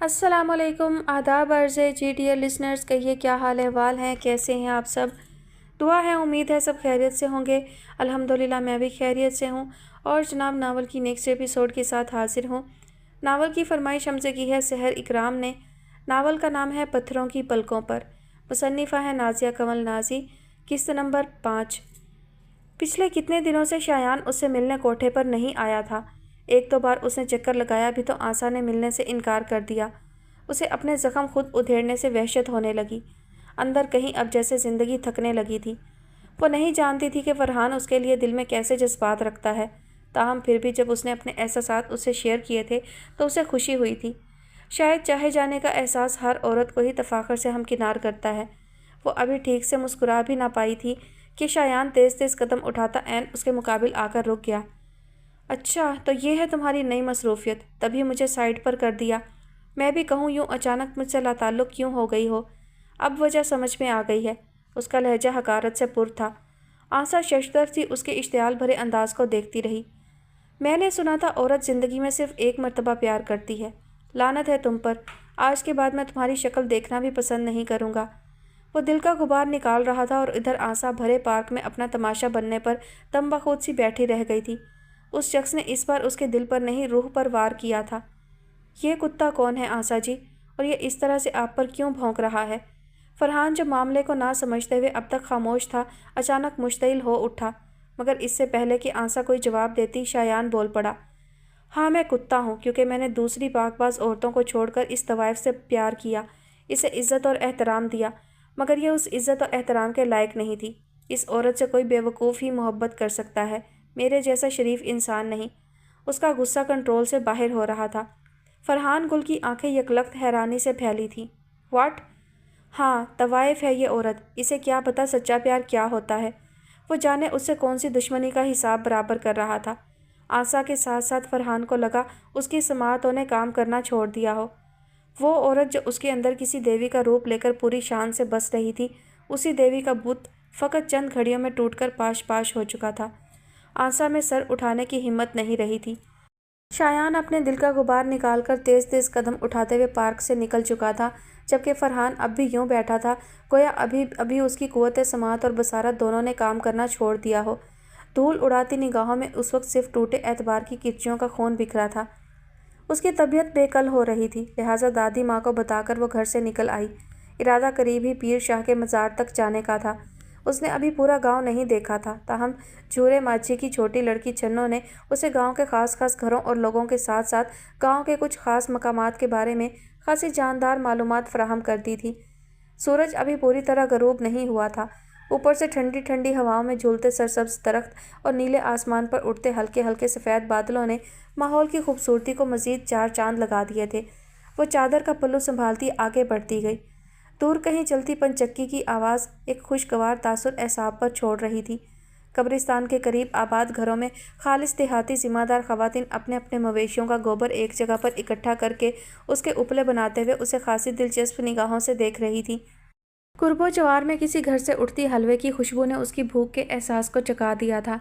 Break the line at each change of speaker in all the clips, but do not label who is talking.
السلام علیکم، آداب عرض جی ڈیئر لسنرز، کہیے کیا حال احوال ہیں، کیسے ہیں آپ سب؟ دعا ہے، امید ہے سب خیریت سے ہوں گے۔ الحمدللہ میں بھی خیریت سے ہوں اور جناب ناول کی نیکسٹ ایپیسوڈ کے ساتھ حاضر ہوں۔ ناول کی فرمائش ہم سے کی ہے سحر اکرام نے۔ ناول کا نام ہے پتھروں کی پلکوں پر، مصنفہ ہے نازیہ کنول نازی، قسط نمبر 5۔ پچھلے کتنے دنوں سے شایان اس سے ملنے کوٹھے پر نہیں آیا تھا۔ ایک دو بار اس نے چکر لگایا بھی تو آسا نے ملنے سے انکار کر دیا۔ اسے اپنے زخم خود ادھیڑنے سے وحشت ہونے لگی۔ اندر کہیں اب جیسے زندگی تھکنے لگی تھی۔ وہ نہیں جانتی تھی کہ فرحان اس کے لیے دل میں کیسے جذبات رکھتا ہے، تاہم پھر بھی جب اس نے اپنے احساسات اس سے شیئر کیے تھے تو اسے خوشی ہوئی تھی۔ شاید چاہے جانے کا احساس ہر عورت کو ہی تفاخر سے ہمکنار کرتا ہے۔ وہ ابھی ٹھیک سے مسکرا بھی نہ پائی تھی کہ شایان تیز تیز قدم اٹھاتا عین اس کے مقابل آ کر رک گیا۔ اچھا تو یہ ہے تمہاری نئی مصروفیت، تبھی مجھے سائڈ پر کر دیا۔ میں بھی کہوں یوں اچانک مجھ سے لاتعلق کیوں ہو گئی ہو؟ اب وجہ سمجھ میں آ گئی ہے۔ اس کا لہجہ حقارت سے پر تھا۔ آسا ششدر سی اس کے اشتعال بھرے انداز کو دیکھتی رہی۔ میں نے سنا تھا عورت زندگی میں صرف ایک مرتبہ پیار کرتی ہے۔ لعنت ہے تم پر، آج کے بعد میں تمہاری شکل دیکھنا بھی پسند نہیں کروں گا۔ وہ دل کا غبار نکال رہا تھا اور ادھر آسا بھرے پارک میں اپنا تماشا بننے پر تم بخود سی بیٹھی رہ گئی تھی۔ اس شخص نے اس بار اس کے دل پر نہیں روح پر وار کیا تھا۔ یہ کتا کون ہے آسا جی، اور یہ اس طرح سے آپ پر کیوں بھونک رہا ہے؟ فرحان جو معاملے کو نہ سمجھتے ہوئے اب تک خاموش تھا، اچانک مشتعل ہو اٹھا، مگر اس سے پہلے کہ آسا کوئی جواب دیتی شایان بول پڑا۔ ہاں میں کتا ہوں، کیونکہ میں نے دوسری پاک باز عورتوں کو چھوڑ کر اس طوائف سے پیار کیا، اسے عزت اور احترام دیا، مگر یہ اس عزت اور احترام کے لائق نہیں تھی۔ اس عورت سے کوئی بے وقوف ہی محبت کر سکتا ہے، میرے جیسا شریف انسان نہیں۔ اس کا غصہ کنٹرول سے باہر ہو رہا تھا۔ فرحان گل کی آنکھیں یکلخت حیرانی سے پھیلی تھیں۔ واٹ؟ ہاں طوائف ہے یہ عورت، اسے کیا پتا سچا پیار کیا ہوتا ہے؟ وہ جانے اس سے کون سی دشمنی کا حساب برابر کر رہا تھا۔ آسا کے ساتھ ساتھ فرحان کو لگا اس کی سماعتوں نے کام کرنا چھوڑ دیا ہو۔ وہ عورت جو اس کے اندر کسی دیوی کا روپ لے کر پوری شان سے بس رہی تھی، اسی دیوی کا بت فقط چند گھڑیوں میں ٹوٹ کر پاش پاش ہو چکا تھا۔ آسا میں سر اٹھانے کی ہمت نہیں رہی تھی۔ شایان اپنے دل کا غبار نکال کر تیز تیز قدم اٹھاتے ہوئے پارک سے نکل چکا تھا، جبکہ فرحان اب بھی یوں بیٹھا تھا گویا ابھی اس کی قوت سماعت اور بصارت دونوں نے کام کرنا چھوڑ دیا ہو۔ دھول اڑاتی نگاہوں میں اس وقت صرف ٹوٹے اعتبار کی کرچیوں کا خون بکھرا تھا۔ اس کی طبیعت بے کل ہو رہی تھی، لہٰذا دادی ماں کو بتا کر وہ گھر سے نکل آئی۔ ارادہ قریب ہی پیر شاہ کے مزار تک جانے کا تھا۔ اس نے ابھی پورا گاؤں نہیں دیکھا تھا، تاہم جھورے ماجھی کی چھوٹی لڑکی چنو نے اسے گاؤں کے خاص گھروں اور لوگوں کے ساتھ ساتھ گاؤں کے کچھ خاص مقامات کے بارے میں خاصی جاندار معلومات فراہم کر دی تھی۔ سورج ابھی پوری طرح غروب نہیں ہوا تھا۔ اوپر سے ٹھنڈی ٹھنڈی ہواؤں میں جھولتے سرسبز درخت اور نیلے آسمان پر اٹھتے ہلکے ہلکے سفید بادلوں نے ماحول کی خوبصورتی کو مزید چار چاند لگا دیے تھے۔ وہ چادر کا پلو سنبھالتی آگے بڑھتی گئی۔ دور کہیں چلتی پنچکی کی آواز ایک خوشگوار تاثر اعصاب پر چھوڑ رہی تھی۔ قبرستان کے قریب آباد گھروں میں خالص دیہاتی ذمہ دار خواتین اپنے اپنے مویشیوں کا گوبر ایک جگہ پر اکٹھا کر کے اس کے اپلے بناتے ہوئے اسے خاصی دلچسپ نگاہوں سے دیکھ رہی تھی۔ قرب و جوار میں کسی گھر سے اٹھتی حلوے کی خوشبو نے اس کی بھوک کے احساس کو چکا دیا تھا۔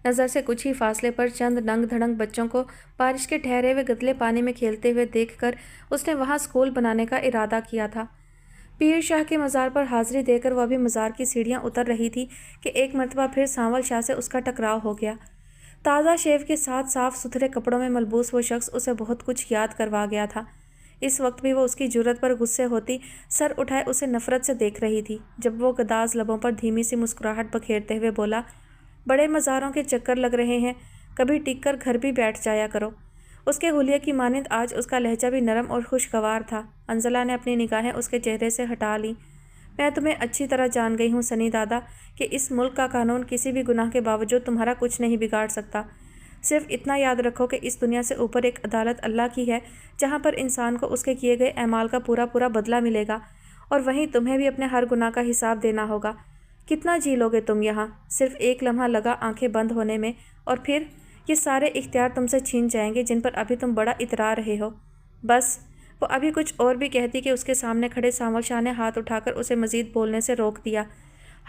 نظر سے کچھ ہی فاصلے پر چند ننگ دھڑنگ بچوں کو بارش کے ٹھہرے ہوئے گدلے پانی میں کھیلتے ہوئے دیکھ کر اس نے وہاں اسکول بنانے کا ارادہ کیا تھا۔ پیر شاہ کے مزار پر حاضری دے کر وہ ابھی مزار کی سیڑھیاں اتر رہی تھی کہ ایک مرتبہ پھر سانول شاہ سے اس کا ٹکراؤ ہو گیا۔ تازہ شیو کے ساتھ صاف ستھرے کپڑوں میں ملبوس وہ شخص اسے بہت کچھ یاد کروا گیا تھا۔ اس وقت بھی وہ اس کی جرأت پر غصے ہوتی سر اٹھائے اسے نفرت سے دیکھ رہی تھی، جب وہ گداز لبوں پر دھیمی سی مسکراہٹ بکھیرتے ہوئے بولا، بڑے مزاروں کے چکر لگ رہے ہیں، کبھی ٹک کر گھر بھی بیٹھ جایا کرو۔ اس کے حلیے کی مانند آج اس کا لہجہ بھی نرم اور خوشگوار تھا۔ انزلہ نے اپنی نگاہیں اس کے چہرے سے ہٹا لیں۔ میں تمہیں اچھی طرح جان گئی ہوں سنی دادا کہ اس ملک کا قانون کسی بھی گناہ کے باوجود تمہارا کچھ نہیں بگاڑ سکتا۔ صرف اتنا یاد رکھو کہ اس دنیا سے اوپر ایک عدالت اللہ کی ہے، جہاں پر انسان کو اس کے کیے گئے اعمال کا پورا بدلہ ملے گا، اور وہیں تمہیں بھی اپنے ہر گناہ کا حساب دینا ہوگا۔ کتنا جی لوگے تم یہاں؟ صرف ایک لمحہ لگا آنکھیں بند ہونے میں، اور پھر یہ سارے اختیار تم سے چھین جائیں گے جن پر ابھی تم بڑا اترا رہے ہو۔ بس۔ وہ ابھی کچھ اور بھی کہتی کہ اس کے سامنے کھڑے سانول شاہ نے ہاتھ اٹھا کر اسے مزید بولنے سے روک دیا۔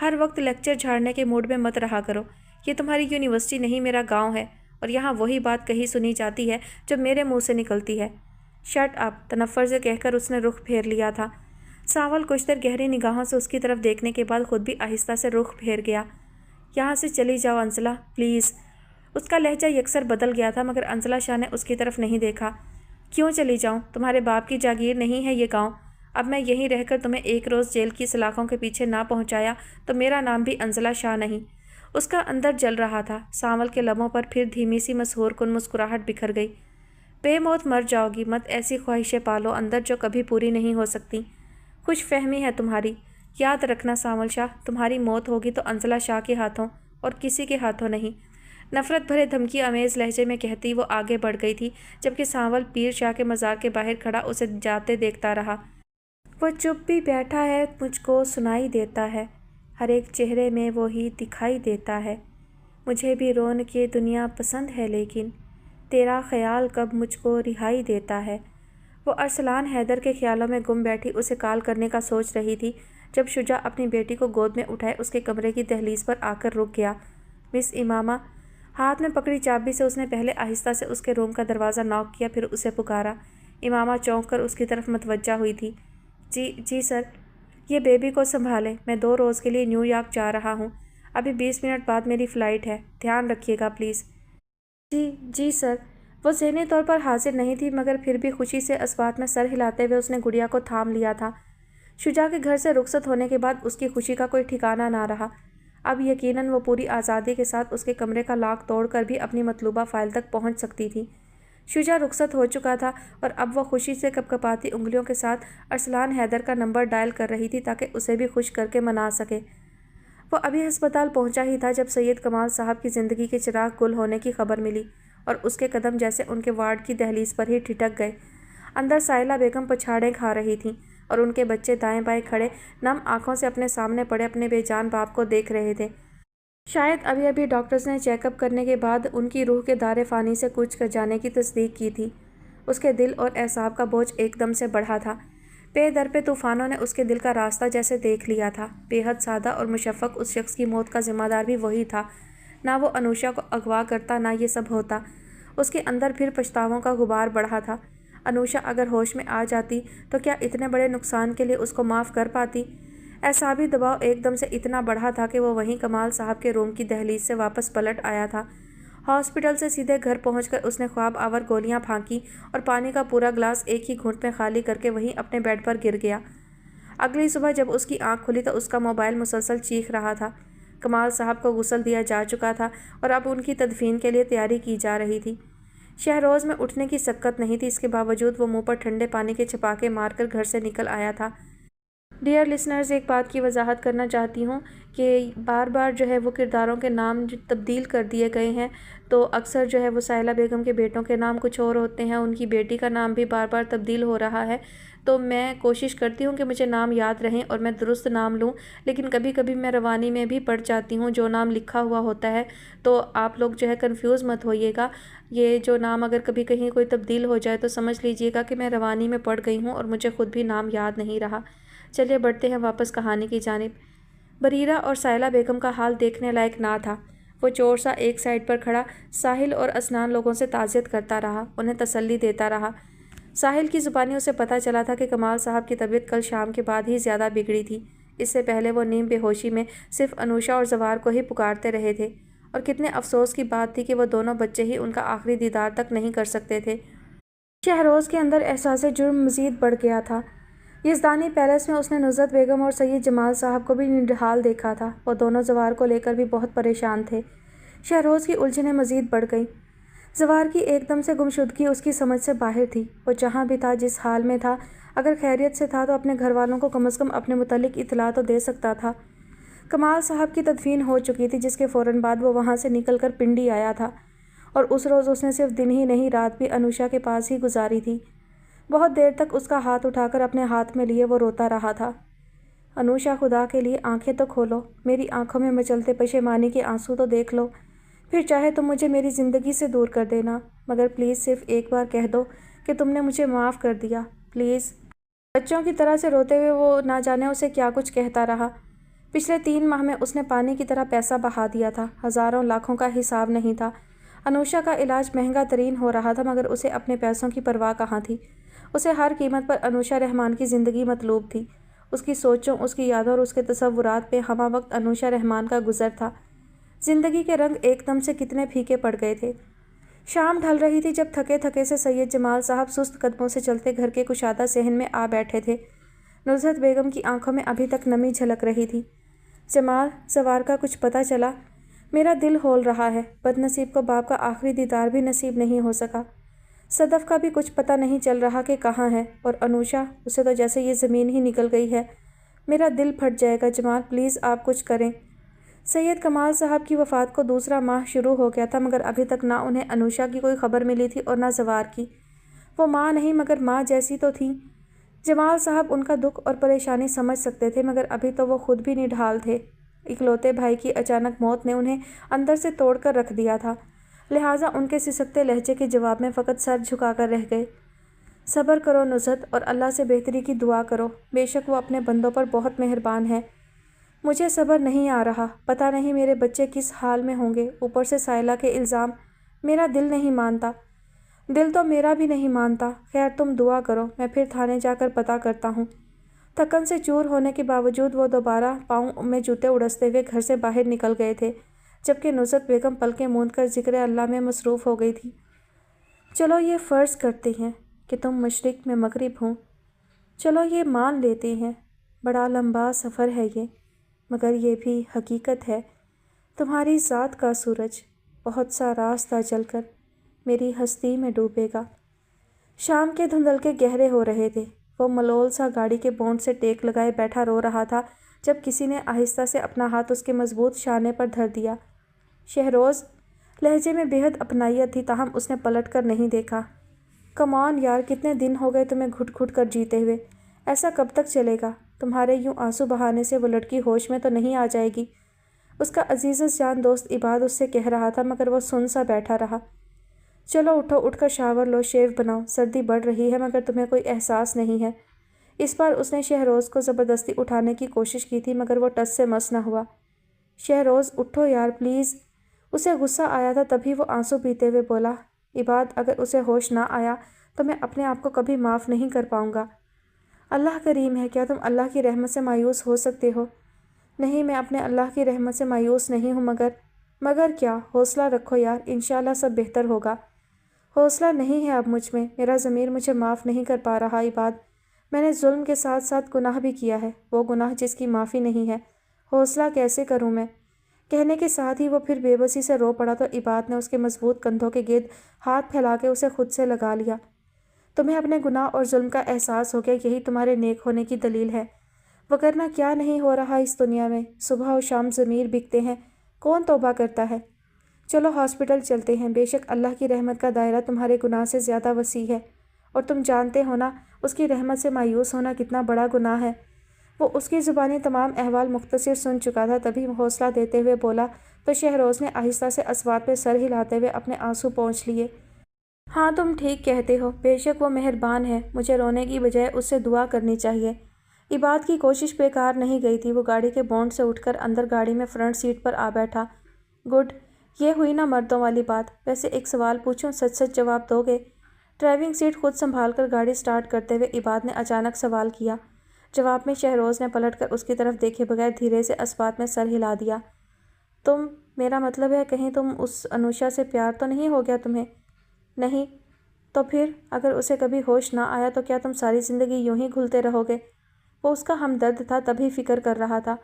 ہر وقت لیکچر جھاڑنے کے موڈ میں مت رہا کرو۔ یہ تمہاری یونیورسٹی نہیں، میرا گاؤں ہے، اور یہاں وہی بات کہی سنی جاتی ہے جو میرے منہ سے نکلتی ہے۔ شٹ اپ، تنفر سے کہہ کر اس نے رخ پھیر لیا تھا۔ سانول کچھ دیر گہری نگاہوں سے اس کی طرف دیکھنے کے بعد خود بھی آہستہ سے رخ پھیر گیا۔ یہاں سے چلی جاؤ انزلہ، پلیز۔ اس کا لہجہ یکسر بدل گیا تھا مگر انزلہ شاہ نے اس کی طرف نہیں دیکھا۔ کیوں چلی جاؤں؟ تمہارے باپ کی جاگیر نہیں ہے یہ گاؤں؟ اب میں یہیں رہ کر تمہیں ایک روز جیل کی سلاخوں کے پیچھے نہ پہنچایا تو میرا نام بھی انزلہ شاہ نہیں۔ اس کا اندر جل رہا تھا۔ سانول کے لبوں پر پھر دھیمی سی مسحور کن مسکراہٹ بکھر گئی۔ بے موت مر جاؤ گی، مت ایسی خواہشیں پالو اندر جو کبھی پوری نہیں ہو سکتی۔ خوش فہمی ہے تمہاری۔ یاد رکھنا سانول شاہ، تمہاری موت ہوگی تو انزلہ شاہ کے ہاتھوں اور کسی کے ہاتھوں نہیں۔ نفرت بھرے دھمکی آمیز لہجے میں کہتی وہ آگے بڑھ گئی تھی، جبکہ سانول پیر شاہ کے مزار کے باہر کھڑا اسے جاتے دیکھتا رہا۔ وہ چپ بھی بیٹھا ہے، مجھ کو سنائی دیتا ہے، ہر ایک چہرے میں وہی دکھائی دیتا ہے۔ مجھے بھی رونق یہ دنیا پسند ہے لیکن تیرا خیال کب مجھ کو رہائی دیتا ہے۔ وہ ارسلان حیدر کے خیالوں میں گم بیٹھی اسے کال کرنے کا سوچ رہی تھی جب شجاع اپنی بیٹی کو گود میں اٹھائے اس کے کمرے کی دہلیز پر آ کر رک گیا۔ مس امامہ، ہاتھ میں پکڑی چابی سے اس نے پہلے آہستہ سے اس کے روم کا دروازہ ناک کیا، پھر اسے پکارا۔ امامہ چونک کر اس کی طرف متوجہ ہوئی تھی۔ جی سر۔ یہ بیبی کو سنبھالیں، میں 2 روز کے لیے نیو یارک جا رہا ہوں، ابھی 20 منٹ بعد میری فلائٹ ہے، دھیان رکھیے گا پلیز۔ جی سر۔ وہ ذہنی طور پر حاضر نہیں تھی مگر پھر بھی خوشی سے اسبات میں سر ہلاتے ہوئے اس نے گڑیا کو تھام لیا تھا۔ شجاع کے گھر سے رخصت ہونے کے بعد اس کی خوشی کا کوئی ٹھکانہ نہ رہا۔ اب یقیناً وہ پوری آزادی کے ساتھ اس کے کمرے کا لاک توڑ کر بھی اپنی مطلوبہ فائل تک پہنچ سکتی تھی۔ شجاع رخصت ہو چکا تھا اور اب وہ خوشی سے کپکپاتی انگلیوں کے ساتھ ارسلان حیدر کا نمبر ڈائل کر رہی تھی تاکہ اسے بھی خوش کر کے منا سکے۔ وہ ابھی ہسپتال پہنچا ہی تھا جب سید کمال صاحب کی زندگی کے چراغ گل ہونے کی خبر ملی اور اس کے قدم جیسے ان کے وارڈ کی دہلیز پر ہی ٹھٹک گئے۔ اندر سائلہ بیگم پچھاڑیں کھا رہی تھیں اور ان کے بچے دائیں بائیں کھڑے نم آنکھوں سے اپنے سامنے پڑے اپنے بے جان باپ کو دیکھ رہے تھے۔ شاید ابھی ڈاکٹرز نے چیک اپ کرنے کے بعد ان کی روح کے دار فانی سے کوچ کر جانے کی تصدیق کی تھی۔ اس کے دل اور اعصاب کا بوجھ ایک دم سے بڑھا تھا۔ پے در پہ طوفانوں نے اس کے دل کا راستہ جیسے دیکھ لیا تھا۔ بے حد سادہ اور مشفق اس شخص کی موت کا ذمہ دار بھی وہی تھا۔ نہ وہ انوشا کو اغوا کرتا نہ یہ سب ہوتا۔ اس کے اندر پھر پچھتاووں کا غبار بڑھا تھا۔ انوشا اگر ہوش میں آ جاتی تو کیا اتنے بڑے نقصان کے لیے اس کو معاف کر پاتی؟ اعصابی دباؤ ایک دم سے اتنا بڑھا تھا کہ وہ وہیں کمال صاحب کے روم کی دہلیز سے واپس پلٹ آیا تھا۔ ہاسپٹل سے سیدھے گھر پہنچ کر اس نے خواب آور گولیاں پھانکی اور پانی کا پورا گلاس ایک ہی گھونٹ میں خالی کر کے وہیں اپنے بیڈ پر گر گیا۔ اگلی صبح جب اس کی آنکھ کھلی تو اس کا موبائل مسلسل چیخ رہا تھا۔ کمال صاحب کو غسل دیا جا چکا تھا اور اب ان کی تدفین کے لیے تیاری کی جا رہی تھی۔ شہروز میں اٹھنے کی سکت نہیں تھی، اس کے باوجود وہ منہ پر ٹھنڈے پانی کے چھپاکے مار کر گھر سے نکل آیا تھا۔ ڈیئر لسنرز، ایک بات کی وضاحت کرنا چاہتی ہوں کہ بار بار وہ کرداروں کے نام تبدیل کر دیے گئے ہیں، تو اکثر وہ سائلہ بیگم کے بیٹوں کے نام کچھ اور ہوتے ہیں، ان کی بیٹی کا نام بھی بار بار تبدیل ہو رہا ہے۔ تو میں کوشش کرتی ہوں کہ مجھے نام یاد رہیں اور میں درست نام لوں، لیکن کبھی کبھی میں روانی میں بھی پڑ جاتی ہوں جو نام لکھا ہوا ہوتا ہے، تو آپ لوگ کنفیوز مت ہوئیے گا۔ یہ جو نام اگر کبھی کہیں کوئی تبدیل ہو جائے تو سمجھ لیجئے گا کہ میں روانی میں پڑ گئی ہوں اور مجھے خود بھی نام یاد نہیں رہا۔ چلیے بڑھتے ہیں واپس کہانی کی جانب۔ بریرہ اور سائلہ بیگم کا حال دیکھنے لائق نہ تھا۔ وہ چور سا ایک سائڈ پر کھڑا ساحل اور اسنان لوگوں سے تعزیت کرتا رہا، انہیں تسلی دیتا رہا۔ ساحل کی زبانی اسے پتہ چلا تھا کہ کمال صاحب کی طبیعت کل شام کے بعد ہی زیادہ بگڑی تھی۔ اس سے پہلے وہ نیم بے ہوشی میں صرف انوشا اور زوار کو ہی پکارتے رہے تھے، اور کتنے افسوس کی بات تھی کہ وہ دونوں بچے ہی ان کا آخری دیدار تک نہیں کر سکتے تھے۔ شہروز کے اندر احساس جرم مزید بڑھ گیا تھا۔ یزدانی پیلس میں اس نے نصرت بیگم اور سید جمال صاحب کو بھی نڈھال دیکھا تھا، وہ دونوں زوار کو لے کر بھی بہت پریشان تھے۔ شہروز کی الجھنیں مزید بڑھ گئیں۔ زوار کی ایک دم سے گمشدگی اس کی سمجھ سے باہر تھی۔ وہ جہاں بھی تھا، جس حال میں تھا، اگر خیریت سے تھا تو اپنے گھر والوں کو کم از کم اپنے متعلق اطلاع تو دے سکتا تھا۔ کمال صاحب کی تدفین ہو چکی تھی، جس کے فوراً بعد وہ وہاں سے نکل کر پنڈی آیا تھا، اور اس روز اس نے صرف دن ہی نہیں رات بھی انوشا کے پاس ہی گزاری تھی۔ بہت دیر تک اس کا ہاتھ اٹھا کر اپنے ہاتھ میں لیے وہ روتا رہا تھا۔ انوشا، خدا کے لیے آنکھیں تو کھولو، میری آنکھوں میں مچلتے پشیمانی کے آنسو تو دیکھ لو، پھر چاہے تم مجھے میری زندگی سے دور کر دینا، مگر پلیز صرف ایک بار کہہ دو کہ تم نے مجھے معاف کر دیا، پلیز۔ بچوں کی طرح سے روتے ہوئے وہ نہ جانے اسے کیا کچھ کہتا رہا۔ پچھلے 3 ماہ میں اس نے پانی کی طرح پیسہ بہا دیا تھا، ہزاروں لاکھوں کا حساب نہیں تھا۔ انوشا کا علاج مہنگا ترین ہو رہا تھا مگر اسے اپنے پیسوں کی پرواہ کہاں تھی۔ اسے ہر قیمت پر انوشا رحمان کی زندگی مطلوب تھی۔ اس کی سوچوں، اس کی یادوں اور اس کے تصورات پہ ہمہ وقت انوشا رحمان کا گزر تھا۔ زندگی کے رنگ ایک دم سے کتنے پھیکے پڑ گئے تھے۔ شام ڈھل رہی تھی جب تھکے تھکے سے سید جمال صاحب سست قدموں سے چلتے گھر کے کشادہ صحن میں آ بیٹھے تھے۔ نصرت بیگم کی آنکھوں میں ابھی تک نمی جھلک رہی تھی۔ جمال، زوار کا کچھ پتہ چلا؟ میرا دل ہول رہا ہے۔ بد نصیب کو باپ کا آخری دیدار بھی نصیب نہیں ہو سکا۔ صدف کا بھی کچھ پتہ نہیں چل رہا کہ کہاں ہے، اور انوشا، اسے تو جیسے یہ زمین ہی نکل گئی ہے۔ میرا دل پھٹ جائے گا جمال، پلیز آپ کچھ کریں۔ سید کمال صاحب کی وفات کو دوسرا ماہ شروع ہو گیا تھا، مگر ابھی تک نہ انہیں انوشا کی کوئی خبر ملی تھی اور نہ زوار کی۔ وہ ماں نہیں مگر ماں جیسی تو تھیں۔ جمال صاحب ان کا دکھ اور پریشانی سمجھ سکتے تھے، مگر ابھی تو وہ خود بھی نڈھال تھے۔ اکلوتے بھائی کی اچانک موت نے انہیں اندر سے توڑ کر رکھ دیا تھا، لہٰذا ان کے سسکتے لہجے کے جواب میں فقط سر جھکا کر رہ گئے۔ صبر کرو نصرت، اور اللہ سے بہتری کی دعا کرو، بے شک وہ اپنے بندوں پر بہت مہربان ہے۔ مجھے صبر نہیں آ رہا، پتہ نہیں میرے بچے کس حال میں ہوں گے، اوپر سے سائلہ کے الزام، میرا دل نہیں مانتا۔ دل تو میرا بھی نہیں مانتا۔ خیر تم دعا کرو، میں پھر تھانے جا کر پتہ کرتا ہوں۔ تھکن سے چور ہونے کے باوجود وہ دوبارہ پاؤں میں جوتے اڑستے ہوئے گھر سے باہر نکل گئے تھے، جبکہ نصرت بیگم پلکیں موند کر ذکر اللہ میں مصروف ہو گئی تھی۔ چلو یہ فرض کرتے ہیں کہ تم مشرق میں مغرب ہوں، چلو یہ مان لیتے ہیں، بڑا لمبا سفر ہے یہ، مگر یہ بھی حقیقت ہے، تمہاری ذات کا سورج بہت سا راستہ چل کر میری ہستی میں ڈوبے گا۔ شام کے دھندلکے گہرے ہو رہے تھے۔ وہ ملول سا گاڑی کے بونٹ سے ٹیک لگائے بیٹھا رو رہا تھا جب کسی نے آہستہ سے اپنا ہاتھ اس کے مضبوط شانے پر دھر دیا۔ شہروز، لہجے میں بے حد اپنائیت تھی، تاہم اس نے پلٹ کر نہیں دیکھا۔ کم آن یار، کتنے دن ہو گئے تمہیں گھٹ گھٹ کر جیتے ہوئے، ایسا کب تک چلے گا؟ تمہارے یوں آنسو بہانے سے وہ لڑکی ہوش میں تو نہیں آ جائے گی؟ اس کا عزیز جان دوست عباد اس سے کہہ رہا تھا، مگر وہ سن سا بیٹھا رہا۔ چلو اٹھو، اٹھ کر شاور لو، شیو بناؤ، سردی بڑھ رہی ہے مگر تمہیں کوئی احساس نہیں ہے۔ اس بار اس نے شہروز کو زبردستی اٹھانے کی کوشش کی تھی، مگر وہ ٹس سے مس نہ ہوا۔ شہروز اٹھو یار پلیز۔ اسے غصہ آیا تھا تبھی وہ آنسو پیتے ہوئے بولا، عباد اگر اسے ہوش نہ آیا تو میں اپنے آپ کو کبھی معاف نہیں کر پاؤں گا۔ اللہ کریم ہے، کیا تم اللہ کی رحمت سے مایوس ہو سکتے ہو؟ نہیں، میں اپنے اللہ کی رحمت سے مایوس نہیں ہوں، مگر کیا؟ حوصلہ رکھو یار، انشاءاللہ سب بہتر ہوگا۔ حوصلہ نہیں ہے اب مجھ میں، میرا ضمیر مجھے معاف نہیں کر پا رہا عباد۔ میں نے ظلم کے ساتھ ساتھ گناہ بھی کیا ہے، وہ گناہ جس کی معافی نہیں ہے۔ حوصلہ کیسے کروں میں؟ کہنے کے ساتھ ہی وہ پھر بے بسی سے رو پڑا تو عباد نے اس کے مضبوط کندھوں کے گرد ہاتھ پھیلا کے اسے خود سے لگا لیا۔ تمہیں اپنے گناہ اور ظلم کا احساس ہو گیا، یہی تمہارے نیک ہونے کی دلیل ہے، وگرنہ کیا نہیں ہو رہا اس دنیا میں؟ صبح و شام ضمیر بکتے ہیں، کون توبہ کرتا ہے؟ چلو ہاسپٹل چلتے ہیں، بے شک اللہ کی رحمت کا دائرہ تمہارے گناہ سے زیادہ وسیع ہے، اور تم جانتے ہو نا اس کی رحمت سے مایوس ہونا کتنا بڑا گناہ ہے۔ وہ اس کی زبانی تمام احوال مختصر سن چکا تھا، تبھی حوصلہ دیتے ہوئے بولا تو شہروز نے آہستہ سے اسوات پہ سر ہلاتے ہوئے اپنے آنسو پونچھ لیے۔ ہاں تم ٹھیک کہتے ہو، بے شک وہ مہربان ہے، مجھے رونے کی بجائے اس سے دعا کرنی چاہیے۔ عباد کی کوشش بیکار نہیں گئی تھی، وہ گاڑی کے بونٹ سے اٹھ کر اندر گاڑی میں فرنٹ سیٹ پر آ بیٹھا۔ گڈ، یہ ہوئی نا مردوں والی بات۔ ویسے ایک سوال پوچھوں، سچ سچ جواب دو گے؟ ڈرائیونگ سیٹ خود سنبھال کر گاڑی سٹارٹ کرتے ہوئے عباد نے اچانک سوال کیا۔ جواب میں شہروز نے پلٹ کر اس کی طرف دیکھے بغیر دھیرے سے اسوات میں سر ہلا دیا۔ میرا مطلب ہے کہیں تم اس انوشا سے پیار تو نہیں ہو گیا تمہیں؟ نہیں تو پھر اگر اسے کبھی ہوش نہ آیا تو کیا تم ساری زندگی یوں ہی گھلتے رہو گے؟ وہ اس کا ہمدرد تھا تبھی فکر کر رہا تھا۔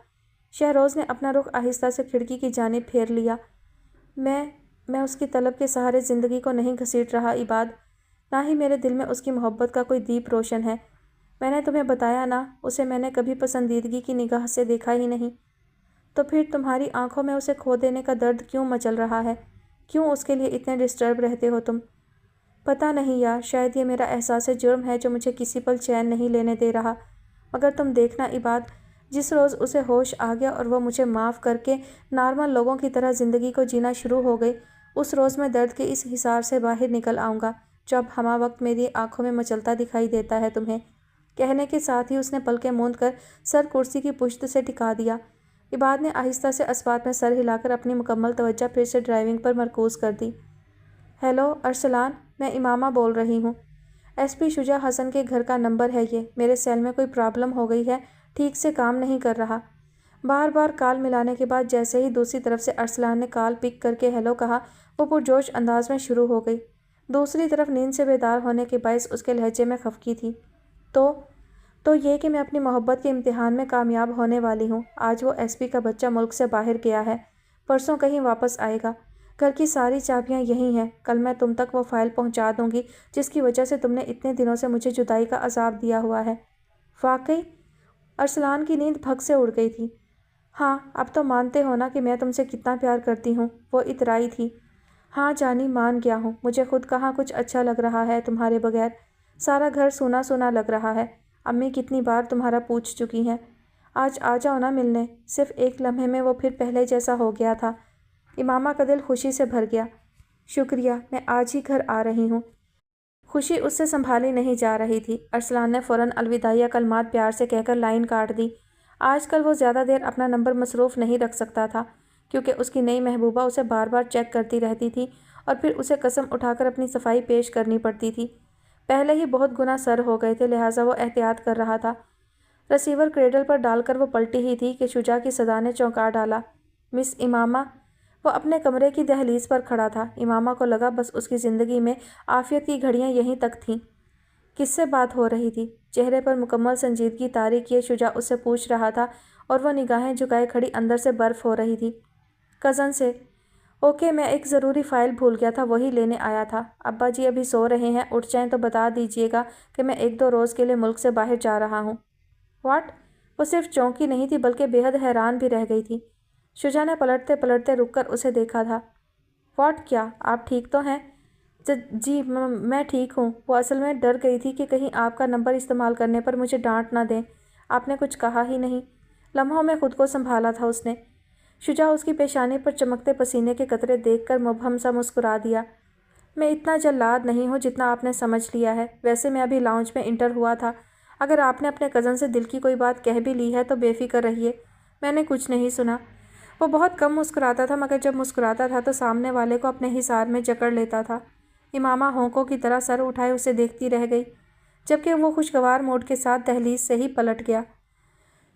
شہروز نے اپنا رخ آہستہ سے کھڑکی کی جانب پھیر لیا۔ میں اس کی طلب کے سہارے زندگی کو نہیں گھسیٹ رہا عباد، نہ ہی میرے دل میں اس کی محبت کا کوئی دیپ روشن ہے۔ میں نے تمہیں بتایا نا، اسے میں نے کبھی پسندیدگی کی نگاہ سے دیکھا ہی نہیں۔ تو پھر تمہاری آنکھوں میں اسے کھو دینے کا درد کیوں مچل رہا ہے؟ کیوں اس کے لیے اتنے ڈسٹرب رہتے ہو تم؟ پتہ نہیں یار، شاید یہ میرا احساس جرم ہے جو مجھے کسی پل چین نہیں لینے دے رہا، مگر تم دیکھنا عباد، جس روز اسے ہوش آ گیا اور وہ مجھے معاف کر کے نارمل لوگوں کی طرح زندگی کو جینا شروع ہو گئی، اس روز میں درد کے اس حصار سے باہر نکل آؤں گا جو اب ہمہ وقت میری آنکھوں میں مچلتا دکھائی دیتا ہے تمہیں۔ کہنے کے ساتھ ہی اس نے پلکیں موند کر سر کرسی کی پشت سے ٹکا دیا۔ عباد نے آہستہ سے اسوات میں سر ہلا کر اپنی مکمل توجہ پھر سے ڈرائیونگ پر مرکوز کر دی۔ ہیلو ارسلان، میں امامہ بول رہی ہوں۔ ایس پی شجاع حسن کے گھر کا نمبر ہے یہ، میرے سیل میں کوئی پرابلم ہو گئی ہے، ٹھیک سے کام نہیں کر رہا۔ بار بار کال ملانے کے بعد جیسے ہی دوسری طرف سے ارسلان نے کال پک کر کے ہیلو کہا، وہ پرجوش انداز میں شروع ہو گئی۔ دوسری طرف نیند سے بیدار ہونے کے باعث اس کے لہجے میں خفگی تھی۔ تو یہ کہ میں اپنی محبت کے امتحان میں کامیاب ہونے والی ہوں۔ آج وہ ایس پی کا بچہ ملک سے باہر گیا ہے، پرسوں کہیں واپس آئے گا۔ گھر کی ساری چابیاں یہی ہیں، کل میں تم تک وہ فائل پہنچا دوں گی جس کی وجہ سے تم نے اتنے دنوں سے مجھے جدائی کا عذاب دیا ہوا ہے۔ واقعی؟ ارسلان کی نیند پھک سے اڑ گئی تھی۔ ہاں، اب تو مانتے ہو نا کہ میں تم سے کتنا پیار کرتی ہوں، وہ اترائی تھی۔ ہاں جانی، مان گیا ہوں، مجھے خود کہاں کچھ اچھا لگ رہا ہے تمہارے بغیر، سارا گھر سونا سونا لگ رہا ہے۔ امی کتنی بار تمہارا پوچھ چکی ہیں، آج آ جاؤ نا ملنے۔ صرف ایک لمحے میں وہ پھر پہلے جیسا ہو گیا تھا۔ امامہ کا دل خوشی سے بھر گیا۔ شکریہ، میں آج ہی گھر آ رہی ہوں۔ خوشی اس سے سنبھالی نہیں جا رہی تھی۔ ارسلان نے فوراً الوداعیہ کلمات پیار سے کہہ کر لائن کاٹ دی۔ آج کل وہ زیادہ دیر اپنا نمبر مصروف نہیں رکھ سکتا تھا، کیونکہ اس کی نئی محبوبہ اسے بار بار چیک کرتی رہتی تھی اور پھر اسے قسم اٹھا کر اپنی صفائی پیش کرنی پڑتی تھی۔ پہلے ہی بہت گنا سر ہو گئے تھے، لہٰذا وہ احتیاط کر رہا تھا۔ رسیور کریڈل پر ڈال کر وہ پلٹی ہی تھی کہ شجاع کی صدا نے چونکا ڈالا۔ مس امامہ؟ وہ اپنے کمرے کی دہلیز پر کھڑا تھا۔ امامہ کو لگا بس اس کی زندگی میں عافیت کی گھڑیاں یہیں تک تھیں۔ کس سے بات ہو رہی تھی؟ چہرے پر مکمل سنجیدگی طاری کیے شجاع اس سے پوچھ رہا تھا اور وہ نگاہیں جھکائے کھڑی اندر سے برف ہو رہی تھی۔ کزن سے۔ اوکے، میں ایک ضروری فائل بھول گیا تھا، وہی لینے آیا تھا۔ ابا جی ابھی سو رہے ہیں، اٹھ جائیں تو بتا دیجیے گا کہ میں 1-2 روز کے لیے ملک سے باہر جا رہا ہوں۔ واٹ؟ وہ صرف چونکی نہیں تھی بلکہ بے حد حیران بھی رہ گئی تھی۔ شجاع نے پلٹتے پلٹتے رک کر اسے دیکھا تھا۔ واٹ؟ کیا آپ ٹھیک تو ہیں؟ جی میں ٹھیک ہوں۔ وہ اصل میں ڈر گئی تھی کہ کہیں آپ کا نمبر استعمال کرنے پر مجھے ڈانٹ نہ دیں۔ آپ نے کچھ کہا ہی نہیں۔ لمحوں میں خود کو سنبھالا تھا اس نے۔ شجاع اس کی پیشانی پر چمکتے پسینے کے قطرے دیکھ کر مبہم سا مسکرا دیا۔ میں اتنا جلاد نہیں ہوں جتنا آپ نے سمجھ لیا ہے۔ ویسے میں ابھی لاؤنج میں انٹر ہوا تھا۔ اگر آپ نے اپنے کزن سے دل کی کوئی بات کہہ بھی لی ہے تو بے فکر رہیے، میں نے کچھ نہیں سنا۔ وہ بہت کم مسکراتا تھا، مگر جب مسکراتا تھا تو سامنے والے کو اپنے حصار میں جکڑ لیتا تھا۔ امامہ ہونکوں کی طرح سر اٹھائے اسے دیکھتی رہ گئی، جبکہ وہ خوشگوار موڈ کے ساتھ دہلیز سے ہی پلٹ گیا۔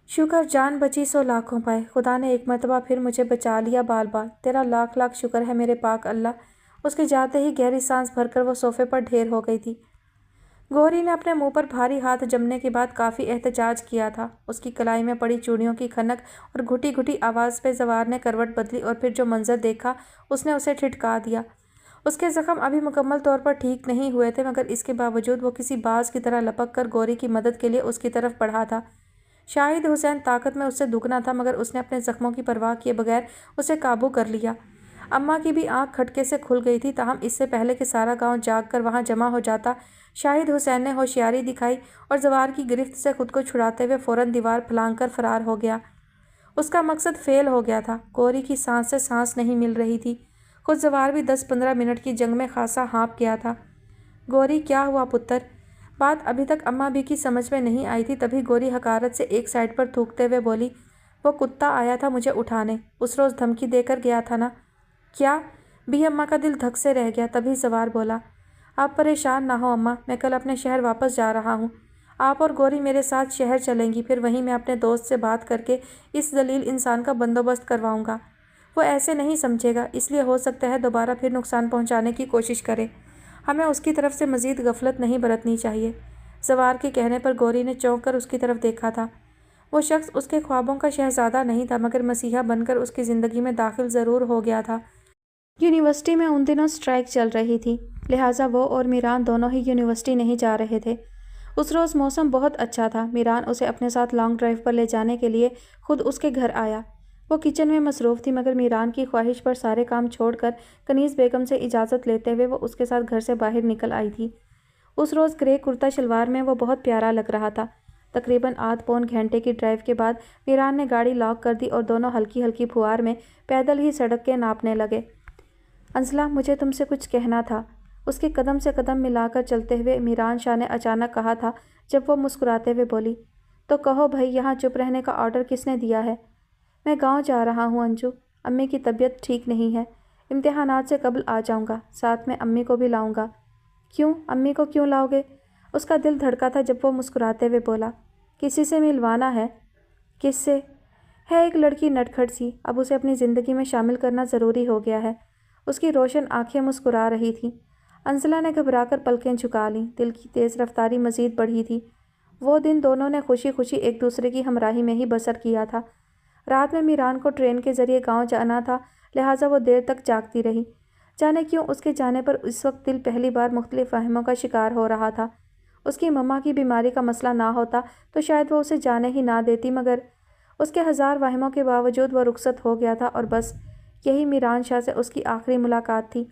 شکر، جان بچی سو لاکھوں پائے، خدا نے ایک مرتبہ پھر مجھے بچا لیا بال بال، تیرا لاکھ لاکھ شکر ہے میرے پاک اللہ۔ اس کے جاتے ہی گہری سانس بھر کر وہ صوفے پر ڈھیر ہو گئی تھی۔ گوری نے اپنے منہ پر بھاری ہاتھ جمنے کے بعد کافی احتجاج کیا تھا۔ اس کی کلائی میں پڑی چوڑیوں کی کھنک اور گھٹی گھٹی آواز پہ زوار نے کروٹ بدلی اور پھر جو منظر دیکھا اس نے اسے ٹھٹکا دیا۔ اس کے زخم ابھی مکمل طور پر ٹھیک نہیں ہوئے تھے، مگر اس کے باوجود وہ کسی باز کی طرح لپک کر گوری کی مدد کے لیے اس کی طرف بڑھا تھا۔ شاہد حسین طاقت میں اس سے دگنا تھا، مگر اس نے اپنے زخموں کی پرواہ کیے بغیر اسے قابو کر لیا۔ اماں کی بھی آنکھ کھٹکے سے کھل گئی تھی، تاہم اس سے پہلے کہ سارا گاؤں جاگ کر وہاں جمع ہو جاتا، شاہد حسین نے ہوشیاری دکھائی اور زوار کی گرفت سے خود کو چھڑاتے ہوئے فوراً دیوار پھلانگ کر فرار ہو گیا۔ اس کا مقصد فیل ہو گیا تھا۔ گوری کی سانس سے سانس نہیں مل رہی تھی، خود زوار بھی 10-15 منٹ کی جنگ میں خاصا ہانپ گیا تھا۔ گوری، کیا ہوا پتر؟ بات ابھی تک اماں بھی کی سمجھ میں نہیں آئی تھی، تبھی گوری حقارت سے ایک سائڈ پر تھوکتے ہوئے بولی، وہ کتا آیا تھا مجھے اٹھانے، اس روز دھمکی دے کر گیا تھا نا۔ کیا؟ بھی اماں کا دل دھک سے رہ گیا، تبھی زوار بولا، آپ پریشان نہ ہو اماں، میں کل اپنے شہر واپس جا رہا ہوں۔ آپ اور گوری میرے ساتھ شہر چلیں گی، پھر وہیں میں اپنے دوست سے بات کر کے اس ذلیل انسان کا بندوبست کرواؤں گا۔ وہ ایسے نہیں سمجھے گا، اس لیے ہو سکتا ہے دوبارہ پھر نقصان پہنچانے کی کوشش کرے۔ ہمیں اس کی طرف سے مزید غفلت نہیں برتنی چاہیے۔ زوار کے کہنے پر گوری نے چونک کر اس کی طرف دیکھا تھا۔ وہ شخص اس کے خوابوں کا شہزادہ نہیں تھا، مگر مسیحا بن کر اس کی زندگی میں داخل ضرور ہو گیا تھا۔ یونیورسٹی میں ان دنوں اسٹرائیک چل رہی تھی، لہٰذا وہ اور میران دونوں ہی یونیورسٹی نہیں جا رہے تھے۔ اس روز موسم بہت اچھا تھا۔ میران اسے اپنے ساتھ لانگ ڈرائیو پر لے جانے کے لیے خود اس کے گھر آیا۔ وہ کچن میں مصروف تھی، مگر میران کی خواہش پر سارے کام چھوڑ کر کنیز بیگم سے اجازت لیتے ہوئے وہ اس کے ساتھ گھر سے باہر نکل آئی تھی۔ اس روز گرے کرتا شلوار میں وہ بہت پیارا لگ رہا تھا۔ تقریباً آدھ پون گھنٹے کی ڈرائیو کے بعد میران نے گاڑی لاک کر دی اور دونوں ہلکی ہلکی پھوار میں پیدل ہی سڑک کے ناپنے لگے۔ انزلہ، مجھے تم سے کچھ کہنا تھا، اس کے قدم سے قدم ملا کر چلتے ہوئے میران شاہ نے اچانک کہا تھا جب وہ مسکراتے ہوئے بولی، تو کہو بھائی، یہاں چپ رہنے کا آرڈر کس نے دیا ہے؟ میں گاؤں جا رہا ہوں انجو، امی کی طبیعت ٹھیک نہیں ہے، امتحانات سے قبل آ جاؤں گا، ساتھ میں امی کو بھی لاؤں گا۔ کیوں؟ امی کو کیوں لاؤ گے؟ اس کا دل دھڑکا تھا جب وہ مسکراتے ہوئے بولا، کسی سے ملوانا ہے؟ کس سے؟ ہے ایک لڑکی نٹکھٹ سی، اب اسے اپنی زندگی میں شامل کرنا ضروری ہو گیا ہے۔ اس کی روشن آنکھیں مسکرا رہی تھیں۔ انزلہ نے گھبرا کر پلکیں جھکا لیں، دل کی تیز رفتاری مزید بڑھی تھی۔ وہ دن دونوں نے خوشی خوشی ایک دوسرے کی ہمراہی میں ہی بسر کیا تھا۔ رات میں میران کو ٹرین کے ذریعے گاؤں جانا تھا، لہٰذا وہ دیر تک جاگتی رہی۔ جانے کیوں اس کے جانے پر اس وقت دل پہلی بار مختلف وہموں کا شکار ہو رہا تھا۔ اس کی مما کی بیماری کا مسئلہ نہ ہوتا تو شاید وہ اسے جانے ہی نہ دیتی، مگر اس کے ہزار وہموں کے باوجود وہ رخصت ہو گیا تھا اور بس یہی میران شاہ سے اس کی آخری ملاقات تھی۔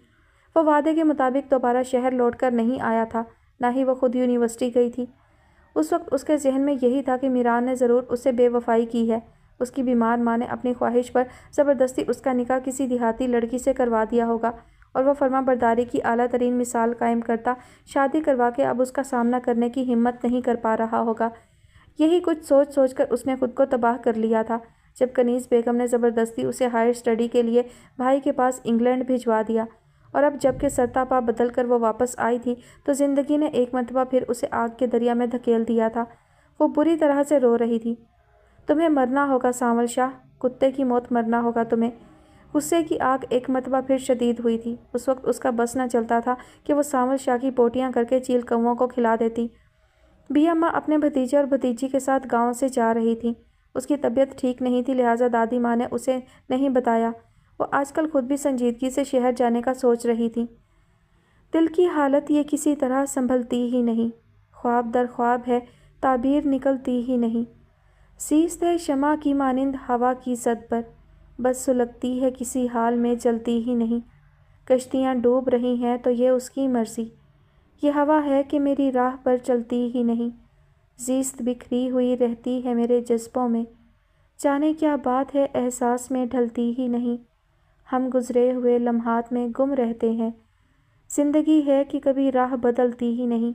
وہ وعدے کے مطابق دوبارہ شہر لوٹ کر نہیں آیا تھا، نہ ہی وہ خود یونیورسٹی گئی تھی۔ اس وقت اس کے ذہن میں یہی تھا کہ میران نے ضرور اس سے بے وفائی کی ہے۔ اس کی بیمار ماں نے اپنی خواہش پر زبردستی اس کا نکاح کسی دیہاتی لڑکی سے کروا دیا ہوگا اور وہ فرما برداری کی اعلیٰ ترین مثال قائم کرتا شادی کروا کے اب اس کا سامنا کرنے کی ہمت نہیں کر پا رہا ہوگا۔ یہی کچھ سوچ سوچ کر اس نے خود کو تباہ کر لیا تھا جب کنیز بیگم نے زبردستی اسے ہائر اسٹڈی کے لیے بھائی کے پاس انگلینڈ بھجوا دیا، اور اب جب کہ سرتاپا بدل کر وہ واپس آئی تھی تو زندگی نے ایک مرتبہ پھر اسے آگ کے دریا میں دھکیل دیا تھا۔ وہ بری طرح سے رو رہی تھی۔ تمہیں مرنا ہوگا سانول شاہ، کتے کی موت مرنا ہوگا تمہیں۔ غصے کی آگ ایک مرتبہ پھر شدید ہوئی تھی۔ اس وقت اس کا بس نہ چلتا تھا کہ وہ سانول شاہ کی بوٹیاں کر کے چیل کووں کو کھلا دیتی۔ بی اماں اپنے بھتیجے اور بھتیجی کے ساتھ گاؤں سے جا رہی تھیں۔ اس کی طبیعت ٹھیک نہیں تھی، لہٰذا دادی ماں نے اسے نہیں بتایا۔ وہ آج کل خود بھی سنجیدگی سے شہر جانے کا سوچ رہی تھی۔ دل کی حالت یہ کسی طرح سنبھلتی ہی نہیں، خواب در خواب ہے، تعبیر نکلتی ہی نہیں۔ سیست ہے شمع کی مانند ہوا کی زد پر، بس سلگتی ہے کسی حال میں جلتی ہی نہیں۔ کشتیاں ڈوب رہی ہیں تو یہ اس کی مرضی، یہ ہوا ہے کہ میری راہ پر چلتی ہی نہیں۔ زیست بکھری ہوئی رہتی ہے میرے جذبوں میں، جانے کیا بات ہے احساس میں ڈھلتی ہی نہیں۔ ہم گزرے ہوئے لمحات میں گم رہتے ہیں، زندگی ہے کہ کبھی راہ بدلتی ہی نہیں۔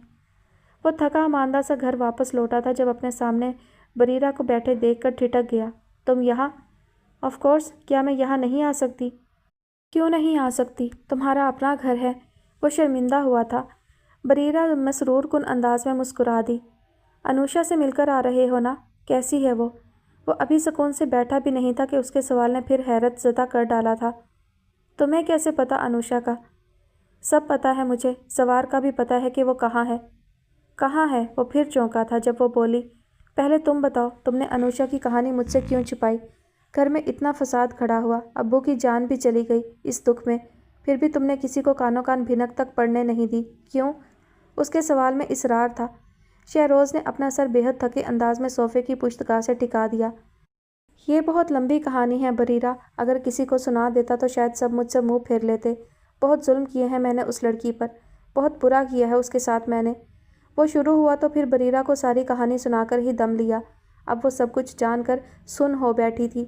وہ تھکا ماندہ سا گھر واپس لوٹا تھا جب اپنے سامنے بریرہ کو بیٹھے دیکھ کر ٹھٹک گیا۔ تم یہاں؟ آف کورس، کیا میں یہاں نہیں آ سکتی؟ کیوں نہیں آ سکتی؟ تمہارا اپنا گھر ہے۔ وہ شرمندہ ہوا تھا۔ بریرہ مسرور کن انداز میں مسکرا دی۔ انوشا سے مل کر آ رہے ہو نا؟ کیسی ہے وہ؟ وہ ابھی سکون سے بیٹھا بھی نہیں تھا کہ اس کے سوال نے پھر حیرت زدہ کر ڈالا تھا۔ تمہیں کیسے پتہ انوشا کا؟ سب پتہ ہے مجھے، سوار کا بھی پتہ ہے کہ وہ کہاں ہے۔ کہاں ہے؟ وہ پھر چونکا تھا جب وہ بولی، پہلے تم بتاؤ، تم نے انوشا کی کہانی مجھ سے کیوں چھپائی؟ گھر میں اتنا فساد کھڑا ہوا، ابو کی جان بھی چلی گئی اس دکھ میں، پھر بھی تم نے کسی کو کانوں کان بھنک تک پڑنے نہیں دی، کیوں؟ اس کے سوال میں اصرار تھا۔ شہروز نے اپنا سر بے حد تھکے انداز میں صوفے کی پشتگاہ سے ٹکا دیا۔ یہ بہت لمبی کہانی ہے بریرہ، اگر کسی کو سنا دیتا تو شاید سب مجھ سے منہ پھیر لیتے۔ بہت ظلم کیے ہیں میں نے اس لڑکی پر، بہت برا کیا ہے اس کے ساتھ میں نے۔ وہ شروع ہوا تو پھر بریرہ کو ساری کہانی سنا کر ہی دم لیا۔ اب وہ سب کچھ جان کر سن ہو بیٹھی تھی۔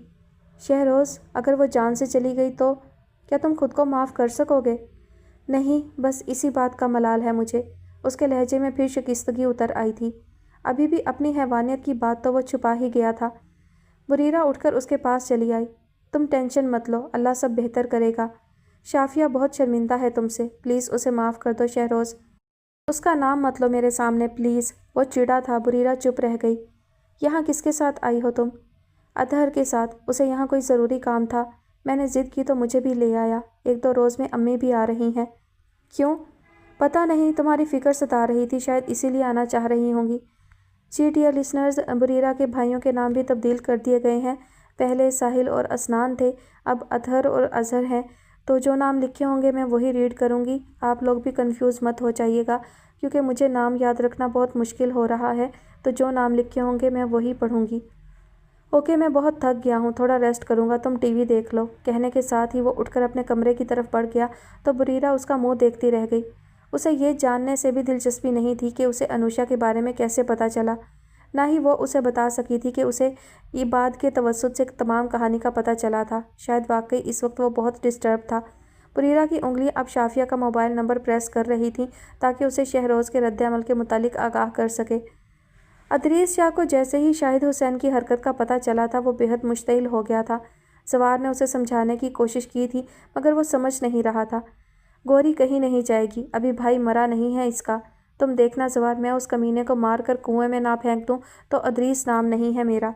شہروز، اگر وہ جان سے چلی گئی تو کیا تم خود کو معاف کر سکو گے؟ نہیں، بس اسی بات کا ملال ہے مجھے۔ اس کے لہجے میں پھر شکستگی اتر آئی تھی۔ ابھی بھی اپنی حیوانیت کی بات تو وہ چھپا ہی گیا تھا۔ بریرہ اٹھ کر اس کے پاس چلی آئی۔ تم ٹینشن مت لو، اللہ سب بہتر کرے گا۔ شافیہ بہت شرمندہ ہے تم سے، پلیز اسے معاف کر دو شہروز۔ اس کا نام مت لو میرے سامنے پلیز۔ وہ چڑا تھا۔ بریرہ چپ رہ گئی۔ یہاں کس کے ساتھ آئی ہو تم؟ اطہر کے ساتھ، اسے یہاں کوئی ضروری کام تھا، میں نے ضد کی تو مجھے بھی لے آیا۔ ایک دو روز میں امی بھی آ رہی ہیں۔ کیوں؟ پتہ نہیں، تمہاری فکر ستا رہی تھی، شاید اسی لیے آنا چاہ رہی ہوں گی۔ جی ڈیئر لسنرز، بریرہ کے بھائیوں کے نام بھی تبدیل کر دیے گئے ہیں۔ پہلے ساحل اور اسنان تھے، اب اطہر اور اظہر ہیں، تو جو نام لکھے ہوں گے میں وہی ریڈ کروں گی۔ آپ لوگ بھی کنفیوز مت ہو جائیے گا، کیونکہ مجھے نام یاد رکھنا بہت مشکل ہو رہا ہے، تو جو نام لکھے ہوں گے میں وہی پڑھوں گی۔ اوکے، میں بہت تھک گیا ہوں، تھوڑا ریسٹ کروں گا، تم ٹی وی دیکھ لو۔ کہنے کے ساتھ ہی وہ اٹھ کر اپنے کمرے کی طرف بڑھ گیا تو بریرہ اس کا منہ دیکھتی رہ گئی۔ اسے یہ جاننے سے بھی دلچسپی نہیں تھی کہ اسے انوشا کے بارے میں کیسے پتہ چلا، نہ ہی وہ اسے بتا سکی تھی کہ اسے عباد کے توسط سے تمام کہانی کا پتہ چلا تھا۔ شاید واقعی اس وقت وہ بہت ڈسٹرب تھا۔ بریرہ کی انگلیاں اب شافیہ کا موبائل نمبر پریس کر رہی تھیں تاکہ اسے شہروز کے رد عمل کے متعلق آگاہ کر سکے۔ ادریس شاہ کو جیسے ہی شاہد حسین کی حرکت کا پتہ چلا تھا وہ بے حد مشتعل ہو گیا تھا۔ سوار نے اسے سمجھانے کی کوشش کی تھی مگر وہ سمجھ نہیں رہا تھا۔ گوری کہیں نہیں جائے گی، ابھی بھائی مرا نہیں ہے اس کا، تم دیکھنا زوار، میں اس کمینے کو مار کر کنویں میں نہ پھینک دوں تو ادریس نام نہیں ہے میرا۔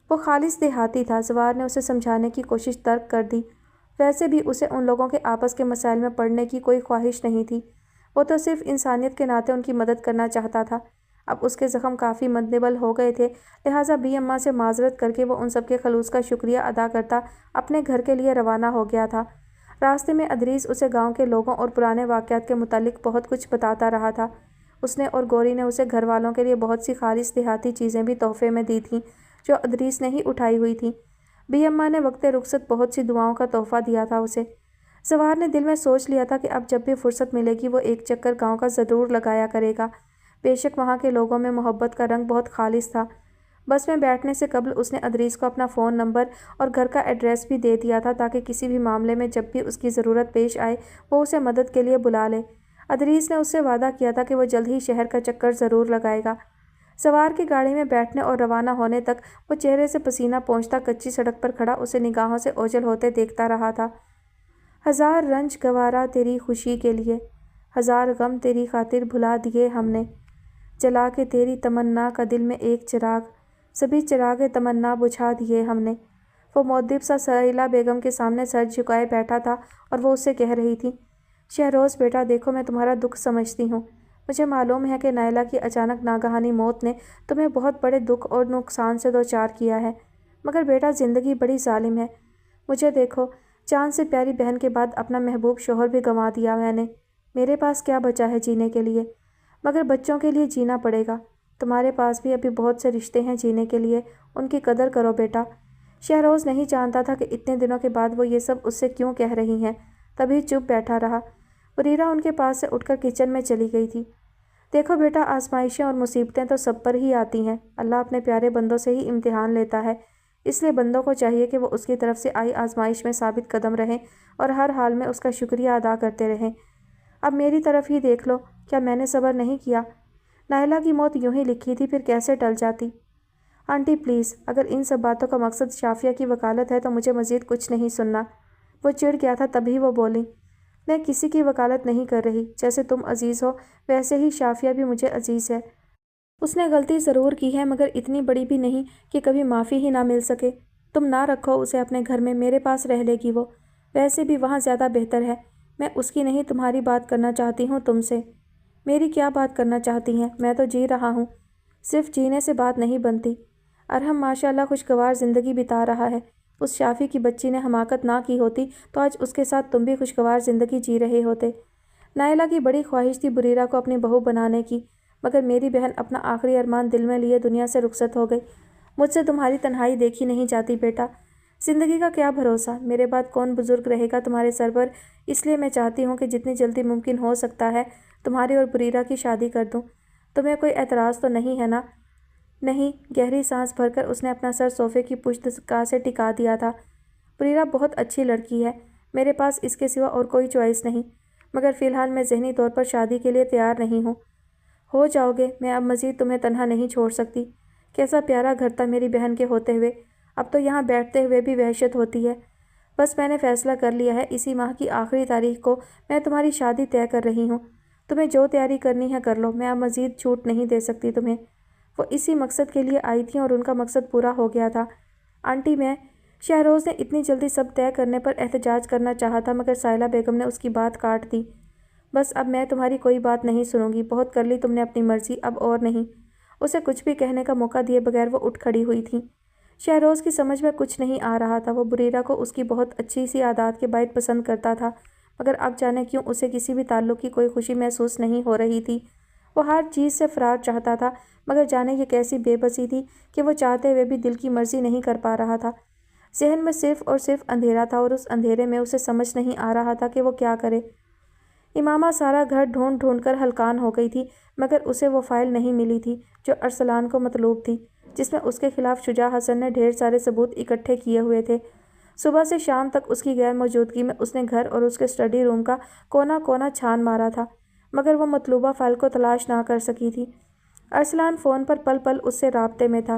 وہ خالص دیہاتی تھا۔ زوار نے اسے سمجھانے کی کوشش ترک کر دی۔ ویسے بھی اسے ان لوگوں کے آپس کے مسائل میں پڑنے کی کوئی خواہش نہیں تھی۔ وہ تو صرف انسانیت کے ناطے ان کی مدد کرنا چاہتا تھا۔ اب اس کے زخم کافی مندمل ہو گئے تھے، لہٰذا بی اماں سے معذرت کر کے وہ ان سب کے خلوص کا شکریہ ادا کرتا اپنے گھر کے لیے روانہ ہو گیا تھا۔ راستے میں ادریس اسے گاؤں کے لوگوں اور پرانے واقعات کے متعلق بہت کچھ بتاتا رہا تھا۔ اس نے اور گوری نے اسے گھر والوں کے لیے بہت سی خالص دیہاتی چیزیں بھی تحفے میں دی تھیں جو ادریس نے ہی اٹھائی ہوئی تھیں۔ بی اماں نے وقت رخصت بہت سی دعاؤں کا تحفہ دیا تھا اسے۔ زوار نے دل میں سوچ لیا تھا کہ اب جب بھی فرصت ملے گی وہ ایک چکر گاؤں کا ضرور لگایا کرے گا۔ بے شک وہاں کے لوگوں میں محبت کا رنگ بہت خالص تھا۔ بس میں بیٹھنے سے قبل اس نے ادریس کو اپنا فون نمبر اور گھر کا ایڈریس بھی دے دیا تھا تاکہ کسی بھی معاملے میں جب بھی اس کی ضرورت پیش آئے وہ اسے مدد کے لیے بلا لے۔ ادریس نے اس سے وعدہ کیا تھا کہ وہ جلد ہی شہر کا چکر ضرور لگائے گا۔ سوار کی گاڑی میں بیٹھنے اور روانہ ہونے تک وہ چہرے سے پسینہ پونچھتا کچی سڑک پر کھڑا اسے نگاہوں سے اوجھل ہوتے دیکھتا رہا تھا۔ ہزار رنج گوارا تیری خوشی کے لیے، ہزار غم تیری خاطر بھلا دیے ہم نے، جلا کے تیری تمنا کا دل میں ایک چراغ، سبھی چراغ تمنا بجھا دیے ہم نے۔ وہ مؤدب سا سائلہ بیگم کے سامنے سر جھکائے بیٹھا تھا اور وہ اس سے کہہ رہی تھی، شہروز بیٹا دیکھو، میں تمہارا دکھ سمجھتی ہوں۔ مجھے معلوم ہے کہ نائلہ کی اچانک ناگہانی موت نے تمہیں بہت بڑے دکھ اور نقصان سے دوچار کیا ہے، مگر بیٹا زندگی بڑی ظالم ہے۔ مجھے دیکھو، جان سے پیاری بہن کے بعد اپنا محبوب شوہر بھی گنوا دیا میں نے۔ میرے پاس کیا بچا ہے جینے کے لیے؟ مگر بچوں کے لیے جینا پڑے گا۔ تمہارے پاس بھی ابھی بہت سے رشتے ہیں جینے کے لیے، ان کی قدر کرو بیٹا۔ شہروز نہیں جانتا تھا کہ اتنے دنوں کے بعد وہ یہ سب اس سے کیوں کہہ رہی ہیں، تبھی چپ بیٹھا رہا۔ بریرہ ان کے پاس سے اٹھ کر کچن میں چلی گئی تھی۔ دیکھو بیٹا، آزمائشیں اور مصیبتیں تو سب پر ہی آتی ہیں، اللہ اپنے پیارے بندوں سے ہی امتحان لیتا ہے، اس لیے بندوں کو چاہیے کہ وہ اس کی طرف سے آئی آزمائش میں ثابت قدم رہیں اور ہر حال میں اس کا شکریہ ادا کرتے رہیں۔ اب میری طرف ہی دیکھ لو، کیا میں نے صبر نہیں کیا؟ نائلہ کی موت یوں ہی لکھی تھی، پھر کیسے ٹل جاتی؟ آنٹی پلیز، اگر ان سب باتوں کا مقصد شافیہ کی وکالت ہے تو مجھے مزید کچھ نہیں سننا۔ وہ چڑ گیا تھا تبھی وہ بولی، میں کسی کی وکالت نہیں کر رہی، جیسے تم عزیز ہو ویسے ہی شافیہ بھی مجھے عزیز ہے۔ اس نے غلطی ضرور کی ہے مگر اتنی بڑی بھی نہیں کہ کبھی معافی ہی نہ مل سکے۔ تم نہ رکھو اسے اپنے گھر میں، میرے پاس رہ لے گی وہ، ویسے بھی وہاں زیادہ بہتر ہے۔ میں اس کی نہیں تمہاری بات کرنا چاہتی ہوں تم سے۔ میری کیا بات کرنا چاہتی ہیں؟ میں تو جی رہا ہوں، صرف جینے سے بات نہیں بنتی۔ ارحم ماشاءاللہ خوشگوار زندگی بتا رہا ہے، اس شافی کی بچی نے حماقت نہ کی ہوتی تو آج اس کے ساتھ تم بھی خوشگوار زندگی جی رہے ہوتے۔ نائلہ کی بڑی خواہش تھی بریرہ کو اپنی بہو بنانے کی، مگر میری بہن اپنا آخری ارمان دل میں لیے دنیا سے رخصت ہو گئی۔ مجھ سے تمہاری تنہائی دیکھی نہیں جاتی بیٹا، زندگی کا کیا بھروسہ، میرے بعد کون بزرگ رہے گا تمہارے سر پر، اس لیے میں چاہتی ہوں کہ جتنی جلدی ممکن ہو سکتا ہے تمہاری اور بریرہ کی شادی کر دوں۔ تمہیں کوئی اعتراض تو نہیں ہے نا؟ نہیں۔ گہری سانس بھر کر اس نے اپنا سر صوفے کی پشت کا سے ٹکا دیا تھا۔ بریرہ بہت اچھی لڑکی ہے، میرے پاس اس کے سوا اور کوئی چوائس نہیں، مگر فی الحال میں ذہنی طور پر شادی کے لیے تیار نہیں ہوں۔ ہو جاؤ گے، میں اب مزید تمہیں تنہا نہیں چھوڑ سکتی۔ کیسا پیارا گھر تھا میری بہن کے ہوتے ہوئے، اب تو یہاں بیٹھتے ہوئے بھی وحشت ہوتی ہے۔ بس میں نے فیصلہ کر لیا ہے، اسی ماہ کی آخری تاریخ کو میں تمہاری شادی طے کر رہی ہوں۔ تمہیں جو تیاری کرنی ہے کر لو، میں اب مزید چھوٹ نہیں دے سکتی تمہیں۔ وہ اسی مقصد کے لیے آئی تھیں اور ان کا مقصد پورا ہو گیا تھا۔ آنٹی میں، شہروز نے اتنی جلدی سب طے کرنے پر احتجاج کرنا چاہا تھا مگر سائلہ بیگم نے اس کی بات کاٹ دی۔ بس اب میں تمہاری کوئی بات نہیں سنوں گی، بہت کر لی تم نے اپنی مرضی، اب اور نہیں۔ اسے کچھ بھی کہنے کا موقع دیے بغیر وہ اٹھ کھڑی ہوئی تھیں۔ شہروز کی سمجھ میں کچھ نہیں آ رہا تھا، وہ بریرہ کو اس کی بہت اچھی سی عادات کے باعث پسند کرتا تھا، مگر اب جانے کیوں اسے کسی بھی تعلق کی کوئی خوشی محسوس نہیں ہو رہی تھی۔ وہ ہر چیز سے فرار چاہتا تھا مگر جانے یہ کیسی بے بسی تھی کہ وہ چاہتے ہوئے بھی دل کی مرضی نہیں کر پا رہا تھا۔ ذہن میں صرف اور صرف اندھیرا تھا اور اس اندھیرے میں اسے سمجھ نہیں آ رہا تھا کہ وہ کیا کرے۔ امامہ سارا گھر ڈھونڈ ڈھونڈ کر ہلکان ہو گئی تھی مگر اسے وہ فائل نہیں ملی تھی جو ارسلان کو مطلوب تھی، جس میں اس کے خلاف شجاع حسن نے ڈھیر سارے ثبوت اکٹھے کیے ہوئے تھے۔ صبح سے شام تک اس کی غیر موجودگی میں اس نے گھر اور اس کے اسٹڈی روم کا کونا کونا چھان مارا تھا مگر وہ مطلوبہ فائل کو تلاش نہ کر سکی تھی۔ ارسلان فون پر پل پل اس سے رابطے میں تھا۔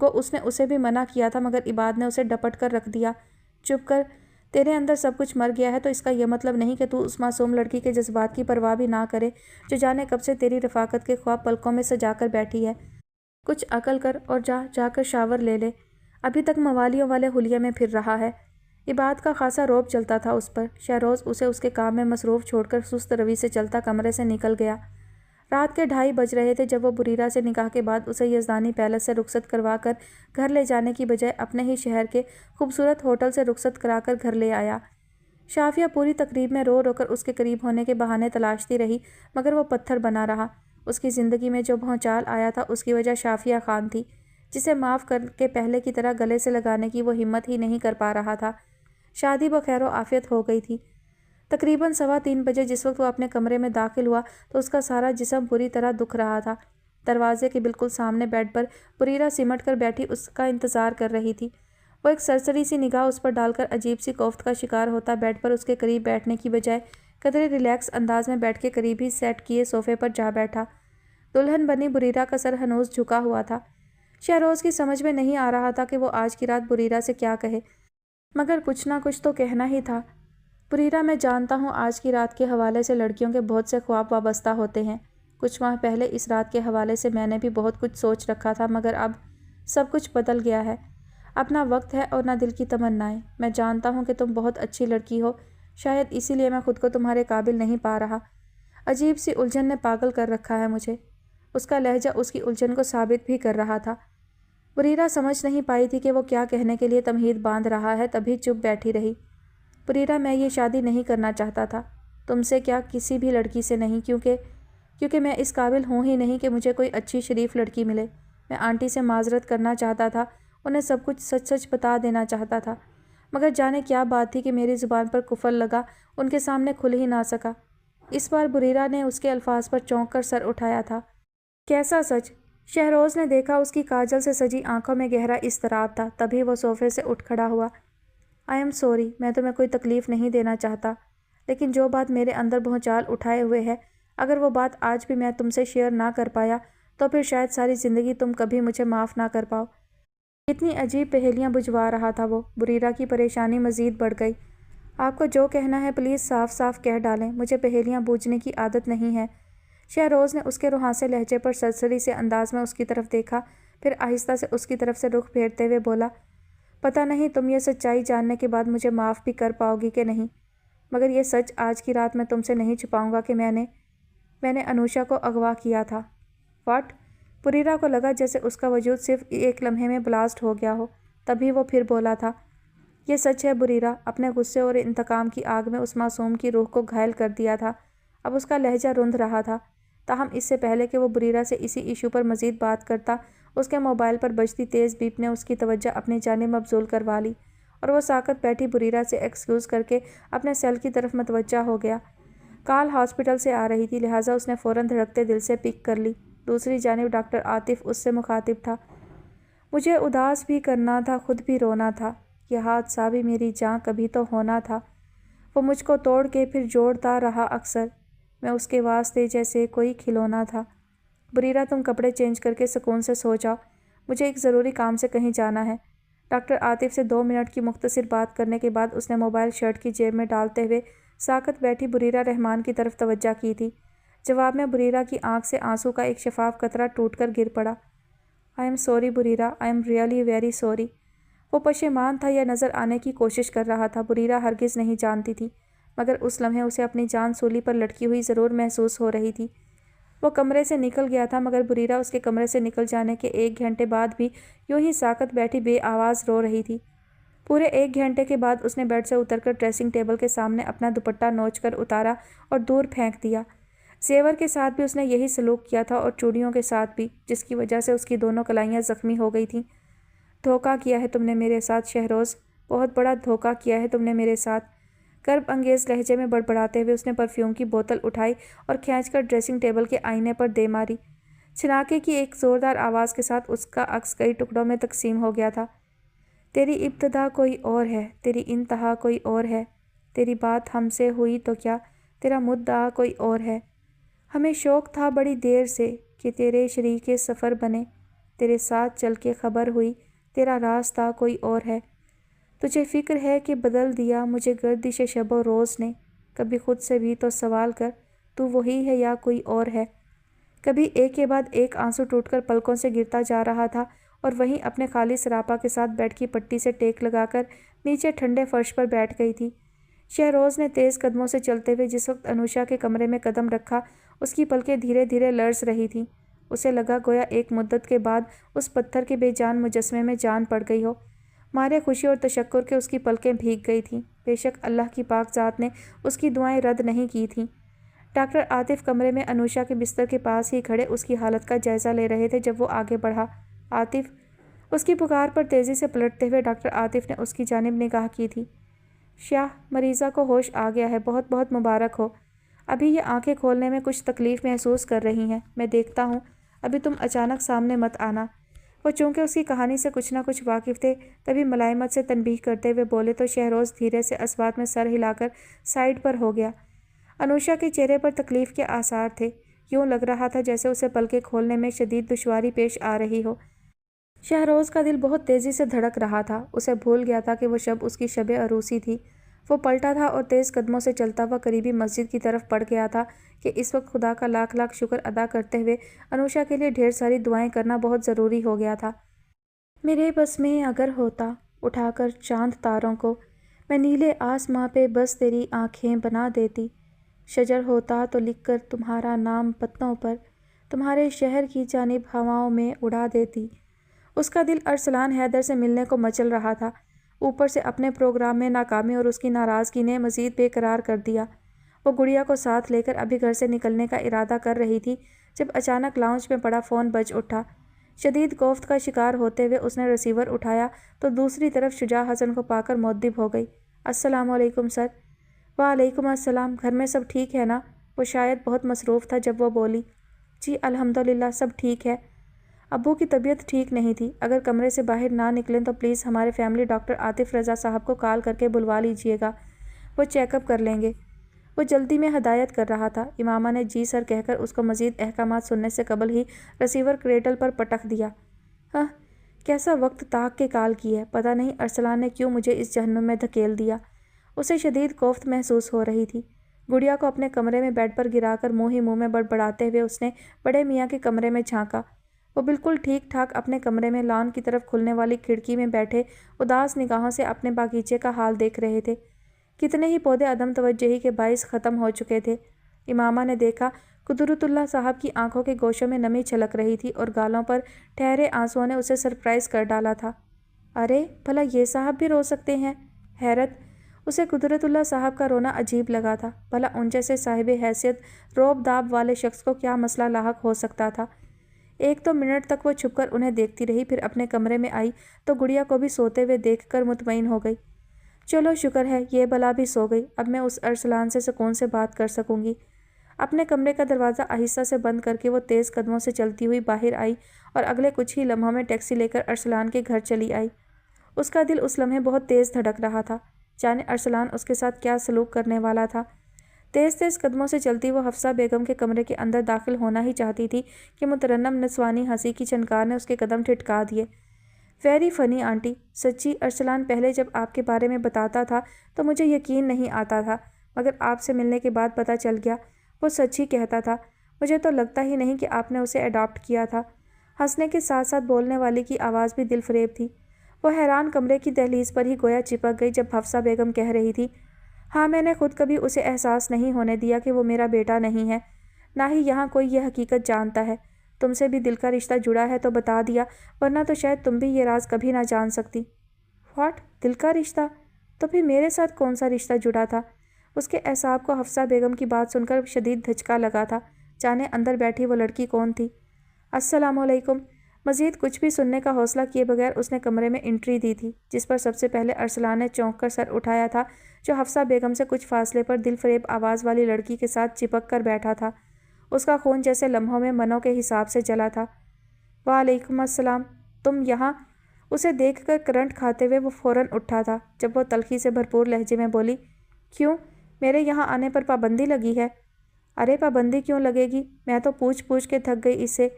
گو اس نے اسے بھی منع کیا تھا مگر عباد نے اسے ڈپٹ کر رکھ دیا۔ چپ کر، تیرے اندر سب کچھ مر گیا ہے تو اس کا یہ مطلب نہیں کہ تو اس معصوم لڑکی کے جذبات کی پرواہ بھی نہ کرے جو جانے کب سے تیری رفاقت کے خواب پلکوں میں سجا کر بیٹھی ہے۔ کچھ عقل کر اور جا کر شاور لے لے، ابھی تک موالیوں والے حلیے میں پھر رہا ہے۔ عباد کا خاصا روب چلتا تھا اس پر۔ شہروز اسے اس کے کام میں مصروف چھوڑ کر سست روی سے چلتا کمرے سے نکل گیا۔ رات کے 2:30 بج رہے تھے جب وہ بریرہ سے نکاح کے بعد اسے یزدانی پیلس سے رخصت کروا کر گھر لے جانے کی بجائے اپنے ہی شہر کے خوبصورت ہوٹل سے رخصت کرا کر گھر لے آیا۔ شافیہ پوری تقریب میں رو رو کر اس کے قریب ہونے کے بہانے تلاشتی رہی مگر وہ پتھر بنا رہا۔ اس کی زندگی میں جو بھونچال آیا تھا اس کی وجہ شافیہ خان تھی، جسے معاف کر کے پہلے کی طرح گلے سے لگانے کی وہ ہمت ہی نہیں کر پا رہا تھا۔ شادی بخیر و عافیت ہو گئی تھی۔ تقریباً 3:15 بجے جس وقت وہ اپنے کمرے میں داخل ہوا تو اس کا سارا جسم بری طرح دکھ رہا تھا۔ دروازے کے بالکل سامنے بیڈ پر بریرہ سمٹ کر بیٹھی اس کا انتظار کر رہی تھی۔ وہ ایک سرسری سی نگاہ اس پر ڈال کر عجیب سی کوفت کا شکار ہوتا بیڈ پر اس کے قریب بیٹھنے کی بجائے قدرے ریلیکس انداز میں بیٹھ کے قریب ہی سیٹ کیے صوفے پر جا بیٹھا۔ دلہن بنی بریرہ کا سر ہنوز جھکا ہوا تھا۔ شہروز کی سمجھ میں نہیں آ رہا تھا کہ وہ آج کی رات بریرہ سے کیا کہے، مگر کچھ نہ کچھ تو کہنا ہی تھا۔ بریرہ، میں جانتا ہوں آج کی رات کے حوالے سے لڑکیوں کے بہت سے خواب وابستہ ہوتے ہیں۔ کچھ ماہ پہلے اس رات کے حوالے سے میں نے بھی بہت کچھ سوچ رکھا تھا مگر اب سب کچھ بدل گیا ہے۔ اب نہ وقت ہے اور نہ دل کی تمنائیں۔ میں جانتا ہوں کہ تم بہت اچھی لڑکی ہو، شاید اسی لیے میں خود کو تمہارے قابل نہیں پا رہا۔ عجیب سی الجھن نے پاگل کر رکھا ہے مجھے۔ اس کا لہجہ اس کی الجھن کو ثابت بھی کر رہا تھا۔ بریرہ سمجھ نہیں پائی تھی کہ وہ کیا کہنے کے لیے تمہید باندھ رہا ہے، تبھی چپ بیٹھی رہی۔ بریرہ، میں یہ شادی نہیں کرنا چاہتا تھا، تم سے کیا کسی بھی لڑکی سے نہیں، کیونکہ میں اس قابل ہوں ہی نہیں کہ مجھے کوئی اچھی شریف لڑکی ملے۔ میں آنٹی سے معذرت کرنا چاہتا تھا، انہیں سب کچھ سچ سچ بتا دینا چاہتا تھا، مگر جانے کیا بات تھی کہ میری زبان پر قفل لگا، ان کے سامنے کھل ہی نہ سکا۔ اس بار بریرہ نے اس کے الفاظ پر چونک کر سر اٹھایا تھا۔ کیسا سچ؟ شہروز نے دیکھا اس کی کاجل سے سجی آنکھوں میں گہرا اضطراب تھا، تبھی وہ صوفے سے اٹھ کھڑا ہوا۔ آئی ایم سوری، میں تمہیں کوئی تکلیف نہیں دینا چاہتا، لیکن جو بات میرے اندر بھونچال اٹھائے ہوئے ہے، اگر وہ بات آج بھی میں تم سے شیئر نہ کر پایا تو پھر شاید ساری زندگی تم کبھی مجھے معاف نہ کر پاؤ۔ اتنی عجیب پہیلیاں بجھوا رہا تھا وہ۔ بریرہ کی پریشانی مزید بڑھ گئی۔ آپ کو جو کہنا ہے پلیز صاف صاف کہہ ڈالیں، مجھے پہیلیاں بوجھنے کی عادت نہیں ہے۔ شہروز نے اس کے روحانسے لہجے پر سرسری سے انداز میں اس کی طرف دیکھا، پھر آہستہ سے اس کی طرف سے رخ پھیرتے ہوئے بولا، پتہ نہیں تم یہ سچائی جاننے کے بعد مجھے معاف بھی کر پاؤ گی کہ نہیں، مگر یہ سچ آج کی رات میں تم سے نہیں چھپاؤں گا کہ میں نے انوشا کو اغوا کیا تھا۔ واٹ؟ بریرہ کو لگا جیسے اس کا وجود صرف ایک لمحے میں بلاسٹ ہو گیا ہو، تبھی وہ پھر بولا تھا، یہ سچ ہے بریرہ۔ اپنے غصے اور انتقام کی آگ میں اس معصوم کی روح کو گھائل کر دیا تھا۔ اب اس کا لہجہ رند رہا تھا، تاہم اس سے پہلے کہ وہ بریرہ سے اسی ایشو پر مزید بات کرتا، اس کے موبائل پر بجتی تیز بیپ نے اس کی توجہ اپنی جانب مبذول کروا لی اور وہ ساکت بیٹھی بریرہ سے ایکسکیوز کر کے اپنے سیل کی طرف متوجہ ہو گیا۔ کال ہاسپٹل سے آ رہی تھی، لہٰذا اس نے فوراً دھڑکتے دل سے پک کر لی۔ دوسری جانب ڈاکٹر عاطف اس سے مخاطب تھا، مجھے اداس بھی کرنا تھا، خود بھی رونا تھا، یہ حادثہ بھی میری جان کبھی تو ہونا تھا، وہ مجھ کو توڑ کے پھر جوڑتا رہا اکثر، میں اس کے واسطے جیسے کوئی کھلونا تھا۔ بریرہ، تم کپڑے چینج کر کے سکون سے سو جاؤ، مجھے ایک ضروری کام سے کہیں جانا ہے۔ ڈاکٹر عاطف سے 2 منٹ کی مختصر بات کرنے کے بعد اس نے موبائل شرٹ کی جیب میں ڈالتے ہوئے ساکت بیٹھی بریرہ رحمان کی طرف توجہ کی تھی۔ جواب میں بریرہ کی آنکھ سے آنسو کا ایک شفاف قطرہ ٹوٹ کر گر پڑا۔ I am sorry Bareera, I am really very sorry. وہ پشیمان تھا یا نظر آنے کی کوشش کر رہا تھا، بریرہ ہرگز نہیں جانتی تھی، مگر اس لمحے اسے اپنی جان سولی پر لٹکی ہوئی ضرور محسوس ہو رہی تھی۔ وہ کمرے سے نکل گیا تھا مگر بریرہ اس کے کمرے سے نکل جانے کے 1 گھنٹے بعد بھی یوں ہی ساکت بیٹھی بے آواز رو رہی تھی۔ پورے 1 گھنٹے کے بعد اس نے بیڈ سے اتر کر ڈریسنگ ٹیبل کے سامنے اپنا دوپٹہ نوچ کر اتارا اور دور پھینک دیا۔ زیور کے ساتھ بھی اس نے یہی سلوک کیا تھا اور چوڑیوں کے ساتھ بھی، جس کی وجہ سے اس کی دونوں کلائیاں زخمی ہو گئی تھیں۔ دھوکہ کیا ہے تم نے میرے ساتھ شہروز، بہت بڑا دھوکہ کیا ہے تم نے میرے ساتھ۔ کرب انگیز لہجے میں بڑبڑاتے ہوئے اس نے پرفیوم کی بوتل اٹھائی اور کھینچ کر ڈریسنگ ٹیبل کے آئینے پر دے ماری۔ چھناکے کی ایک زوردار آواز کے ساتھ اس کا عکس کئی ٹکڑوں میں تقسیم ہو گیا تھا۔ تیری ابتدا کوئی اور ہے، تیری انتہا کوئی اور ہے، تیری بات ہم سے ہوئی تو کیا، تیرا مدعا کوئی اور ہے۔ ہمیں شوق تھا بڑی دیر سے کہ تیرے شریک سفر بنے، تیرے ساتھ چل کے خبر ہوئی تیرا راستہ کوئی اور ہے۔ تجھے فکر ہے کہ بدل دیا مجھے گردش شب و روز نے، کبھی خود سے بھی تو سوال کر تو وہی ہے یا کوئی اور ہے۔ کبھی ایک کے بعد ایک آنسو ٹوٹ کر پلکوں سے گرتا جا رہا تھا اور وہیں اپنے خالی سراپا کے ساتھ بیڈ کی پٹی سے ٹیک لگا کر نیچے ٹھنڈے فرش پر بیٹھ گئی تھی۔ شہروز نے تیز قدموں سے چلتے ہوئے جس وقت انوشا کے کمرے میں قدم رکھا اس کی پلکیں دھیرے دھیرے لرز رہی تھیں۔ اسے لگا گویا ایک مدت کے بعد اس پتھر کے بے جان مجسمے میں جان پڑ گئی ہو۔ مارے خوشی اور تشکر کے اس کی پلکیں بھیگ گئی تھیں۔ بے شک اللہ کی پاک ذات نے اس کی دعائیں رد نہیں کی تھیں۔ ڈاکٹر عاطف کمرے میں انوشا کے بستر کے پاس ہی کھڑے اس کی حالت کا جائزہ لے رہے تھے جب وہ آگے بڑھا۔ عاطف! اس کی پکار پر تیزی سے پلٹتے ہوئے ڈاکٹر عاطف نے اس کی جانب نگاہ کی تھی۔ شاہ، مریضہ کو ہوش آ گیا ہے، بہت بہت مبارک ہو۔ ابھی یہ آنکھیں کھولنے میں کچھ تکلیف محسوس کر رہی ہیں، میں دیکھتا ہوں، ابھی تم اچانک سامنے مت آنا۔ وہ چونکہ اس کی کہانی سے کچھ نہ کچھ واقف تھے تبھی ملائمت سے تنبیہ کرتے ہوئے بولے تو شہروز دھیرے سے اسبات میں سر ہلا کر سائیڈ پر ہو گیا۔ انوشا کے چہرے پر تکلیف کے آثار تھے، یوں لگ رہا تھا جیسے اسے پلکیں کھولنے میں شدید دشواری پیش آ رہی ہو۔ شہروز کا دل بہت تیزی سے دھڑک رہا تھا، اسے بھول گیا تھا کہ وہ شب اس کی شب عروسی تھی۔ وہ پلٹا تھا اور تیز قدموں سے چلتا ہوا قریبی مسجد کی طرف بڑھ گیا تھا کہ اس وقت خدا کا لاکھ لاکھ شکر ادا کرتے ہوئے انوشا کے لیے ڈھیر ساری دعائیں کرنا بہت ضروری ہو گیا تھا۔ میرے بس میں اگر ہوتا اٹھا کر چاند تاروں کو، میں نیلے آسماں پہ بس تیری آنکھیں بنا دیتی۔ شجر ہوتا تو لکھ کر تمہارا نام پتوں پر، تمہارے شہر کی جانب ہواؤں میں اڑا دیتی۔ اس کا دل ارسلان حیدر سے ملنے کو مچل رہا تھا۔ اوپر سے اپنے پروگرام میں ناکامی اور اس کی ناراضگی نے مزید بے قرار کر دیا۔ وہ گڑیا کو ساتھ لے کر ابھی گھر سے نکلنے کا ارادہ کر رہی تھی جب اچانک لاؤنج میں پڑا فون بج اٹھا۔ شدید کوفت کا شکار ہوتے ہوئے اس نے ریسیور اٹھایا تو دوسری طرف شجاع حسن کو پا کر مؤدب ہو گئی۔ السلام علیکم سر۔ وعلیکم السلام، گھر میں سب ٹھیک ہے نا؟ وہ شاید بہت مصروف تھا جب وہ بولی۔ جی الحمدللہ سب ٹھیک ہے۔ ابو کی طبیعت ٹھیک نہیں تھی، اگر کمرے سے باہر نہ نکلیں تو پلیز ہمارے فیملی ڈاکٹر عاطف رضا صاحب کو کال کر کے بلوا لیجئے گا، وہ چیک اپ کر لیں گے۔ وہ جلدی میں ہدایت کر رہا تھا۔ امامہ نے جی سر کہہ کر اس کو مزید احکامات سننے سے قبل ہی ریسیور کریڈل پر پٹک دیا۔ ہاں، کیسا وقت طاق کے کال کی ہے، پتہ نہیں ارسلان نے کیوں مجھے اس جہنم میں دھکیل دیا۔ اسے شدید کوفت محسوس ہو رہی تھی۔ گڑیا کو اپنے کمرے میں بیڈ پر گرا کر منہ ہی منہ میں بڑبڑاتے ہوئے اس نے بڑے میاں کے کمرے میں جھانکا۔ وہ بالکل ٹھیک ٹھاک اپنے کمرے میں لان کی طرف کھلنے والی کھڑکی میں بیٹھے اداس نگاہوں سے اپنے باغیچے کا حال دیکھ رہے تھے۔ کتنے ہی پودے عدم توجہی کے باعث ختم ہو چکے تھے۔ امامہ نے دیکھا قدرت اللہ صاحب کی آنکھوں کے گوشوں میں نمی چھلک رہی تھی اور گالوں پر ٹھہرے آنسوؤں نے اسے سرپرائز کر ڈالا تھا۔ ارے بھلا یہ صاحب بھی رو سکتے ہیں؟ حیرت! اسے قدرت اللہ صاحب کا رونا عجیب لگا تھا۔ بھلا ان جیسے صاحب حیثیت روب داب والے شخص کو کیا مسئلہ لاحق ہو سکتا تھا؟ ایک دو منٹ تک وہ چھپ کر انہیں دیکھتی رہی، پھر اپنے کمرے میں آئی تو گڑیا کو بھی سوتے ہوئے دیکھ کر مطمئن ہو گئی۔ چلو شکر ہے یہ بلا بھی سو گئی، اب میں اس ارسلان سے سکون سے بات کر سکوں گی۔ اپنے کمرے کا دروازہ آہستہ سے بند کر کے وہ تیز قدموں سے چلتی ہوئی باہر آئی اور اگلے کچھ ہی لمحوں میں ٹیکسی لے کر ارسلان کے گھر چلی آئی۔ اس کا دل اس لمحے بہت تیز دھڑک رہا تھا، جانے ارسلان اس کے ساتھ کیا سلوک کرنے والا تھا۔ تیز تیز قدموں سے چلتی وہ حفصہ بیگم کے کمرے کے اندر داخل ہونا ہی چاہتی تھی کہ مترنم نسوانی ہنسی کی چنکار نے اس کے قدم ٹھٹکا دیے۔ ویری فنی آنٹی، سچی ارسلان پہلے جب آپ کے بارے میں بتاتا تھا تو مجھے یقین نہیں آتا تھا، مگر آپ سے ملنے کے بعد پتہ چل گیا وہ سچ ہی کہتا تھا۔ مجھے تو لگتا ہی نہیں کہ آپ نے اسے اڈاپٹ کیا تھا۔ ہنسنے کے ساتھ ساتھ بولنے والی کی آواز بھی دل فریب تھی۔ وہ حیران کمرے کی دہلیز پر ہی گویا چپک گئی جب حفصہ بیگم کہہ رہی تھی، ہاں میں نے خود کبھی اسے احساس نہیں ہونے دیا کہ وہ میرا بیٹا نہیں ہے، نہ ہی یہاں کوئی یہ حقیقت جانتا ہے۔ تم سے بھی دل کا رشتہ جڑا ہے تو بتا دیا، ورنہ تو شاید تم بھی یہ راز کبھی نہ جان سکتی۔ واٹ؟ دل کا رشتہ؟ تو پھر میرے ساتھ کون سا رشتہ جڑا تھا؟ اس کے اعصاب کو حفصہ بیگم کی بات سن کر شدید دھچکا لگا تھا، جانے اندر بیٹھی وہ لڑکی کون تھی۔ السلام علیکم۔ مزید کچھ بھی سننے کا حوصلہ کیے بغیر اس نے کمرے میں انٹری دی تھی، جس پر سب سے پہلے ارسلان نے چونک کر سر اٹھایا تھا، جو حفصہ بیگم سے کچھ فاصلے پر دل فریب آواز والی لڑکی کے ساتھ چپک کر بیٹھا تھا۔ اس کا خون جیسے لمحوں میں منوں کے حساب سے جلا تھا۔ وعلیکم السلام، تم یہاں؟ اسے دیکھ کر کرنٹ کھاتے ہوئے وہ فوراً اٹھا تھا، جب وہ تلخی سے بھرپور لہجے میں بولی، کیوں؟ میرے یہاں آنے پر پابندی لگی ہے؟ ارے پابندی کیوں لگے گی، میں تو پوچھ پوچھ کے تھک گئی اس سے۔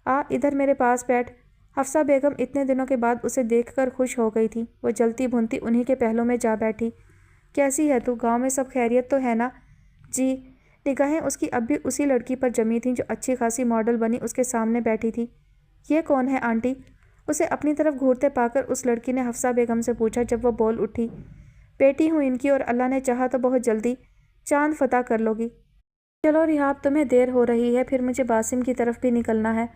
ادھر میرے پاس بیٹھ۔ حفصہ بیگم اتنے دنوں کے بعد اسے دیکھ کر خوش ہو گئی تھی۔ وہ جلتی بھونتی انہی کے پہلوں میں جا بیٹھی۔ کیسی ہے تو؟ گاؤں میں سب خیریت تو ہے نا؟ جی۔ نگاہیں اس کی اب بھی اسی لڑکی پر جمی تھیں جو اچھی خاصی ماڈل بنی اس کے سامنے بیٹھی تھی۔ یہ کون ہے آنٹی؟ اسے اپنی طرف گھورتے پا کر اس لڑکی نے حفصہ بیگم سے پوچھا جب وہ بول اٹھی۔ بیٹی ہوں ان کی اور اللہ نے چاہا تو بہت جلدی چاند فتح کر لو گی۔ چلو ریحاب تمہیں دیر ہو رہی ہے، پھر مجھے باسم کی طرف بھی نکلنا ہے۔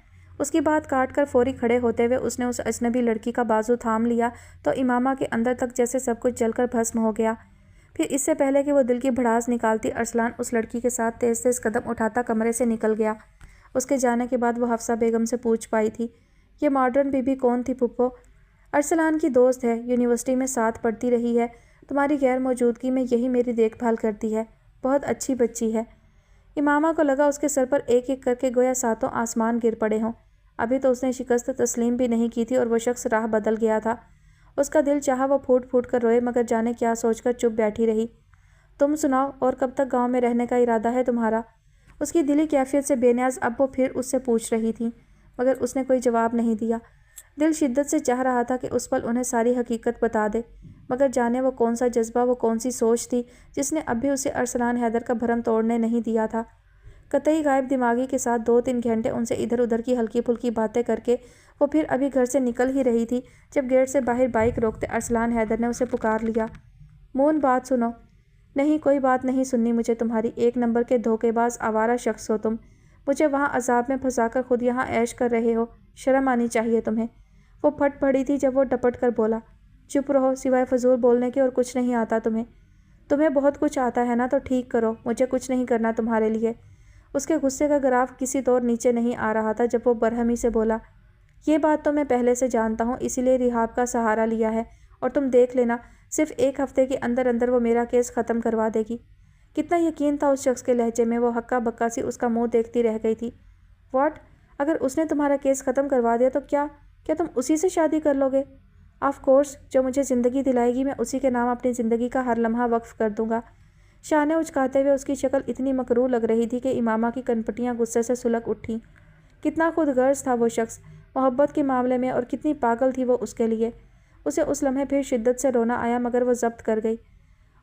اس کی بات کاٹ کر فوری کھڑے ہوتے ہوئے اس نے اس اجنبی لڑکی کا بازو تھام لیا تو امامہ کے اندر تک جیسے سب کچھ جل کر بھسم ہو گیا۔ پھر اس سے پہلے کہ وہ دل کی بھڑاس نکالتی ارسلان اس لڑکی کے ساتھ تیز تیز قدم اٹھاتا کمرے سے نکل گیا۔ اس کے جانے کے بعد وہ حفصہ بیگم سے پوچھ پائی تھی، یہ ماڈرن بی بی کون تھی پھپھو؟ ارسلان کی دوست ہے، یونیورسٹی میں ساتھ پڑھتی رہی ہے، تمہاری غیر موجودگی میں یہی میری دیکھ بھال کرتی ہے، بہت اچھی بچی ہے۔ امامہ کو لگا اس کے سر پر ایک ایک کر کے گویا ساتوں آسمان گر پڑے ہوں۔ ابھی تو اس نے شکست تسلیم بھی نہیں کی تھی اور وہ شخص راہ بدل گیا تھا۔ اس کا دل چاہا وہ پھوٹ پھوٹ کر روئے مگر جانے کیا سوچ کر چپ بیٹھی رہی۔ تم سناؤ، اور کب تک گاؤں میں رہنے کا ارادہ ہے تمہارا؟ اس کی دلی کیفیت سے بے نیاز اب وہ پھر اس سے پوچھ رہی تھی مگر اس نے کوئی جواب نہیں دیا۔ دل شدت سے چاہ رہا تھا کہ اس پل انہیں ساری حقیقت بتا دے مگر جانے وہ کون سا جذبہ، وہ کون سی سوچ تھی جس نے اب بھی اسے ارسلان حیدر کا بھرم توڑنے نہیں دیا تھا۔ قطعی غائب دماغی کے ساتھ 2-3 گھنٹے ان سے ادھر ادھر کی ہلکی پھلکی باتیں کر کے وہ پھر ابھی گھر سے نکل ہی رہی تھی جب گیٹ سے باہر بائک روکتے ارسلان حیدر نے اسے پکار لیا۔ مون بات سنو۔ نہیں، کوئی بات نہیں سننی مجھے تمہاری، 1 نمبر کے دھوکے باز آوارہ شخص ہو تم، مجھے وہاں عذاب میں پھنسا کر خود یہاں عیش کر رہے ہو، شرم آنی چاہیے تمہیں۔ وہ پھٹ پڑی تھی جب وہ ڈپٹ کر بولا، چپ رہو، سوائے فضول بولنے کے اور کچھ نہیں آتا تمہیں۔ تمہیں بہت کچھ آتا ہے نا تو ٹھیک کرو، مجھے کچھ نہیں کرنا تمہارے لیے۔ اس کے غصے کا گراف کسی طور نیچے نہیں آ رہا تھا جب وہ برہمی سے بولا، یہ بات تو میں پہلے سے جانتا ہوں، اسی لیے ریحاب کا سہارا لیا ہے اور تم دیکھ لینا صرف 1 ہفتے کے اندر اندر وہ میرا کیس ختم کروا دے گی۔ کتنا یقین تھا اس شخص کے لہجے میں، وہ ہکا بکا سی اس کا منہ دیکھتی رہ گئی تھی۔ واٹ؟ اگر اس نے تمہارا کیس ختم کروا دیا تو کیا تم اسی سے شادی کر لو گے؟ آف کورس، جو مجھے زندگی دلائے گی میں اسی کے نام اپنی زندگی کا ہر لمحہ وقف کر دوں گا۔ شانے اچکاتے ہوئے اس کی شکل اتنی مکروہ لگ رہی تھی کہ امامہ کی کنپٹیاں غصے سے سلگ اٹھیں۔ کتنا خود غرض تھا وہ شخص محبت کے معاملے میں اور کتنی پاگل تھی وہ اس کے لیے۔ اسے اس لمحے پھر شدت سے رونا آیا مگر وہ ضبط کر گئی۔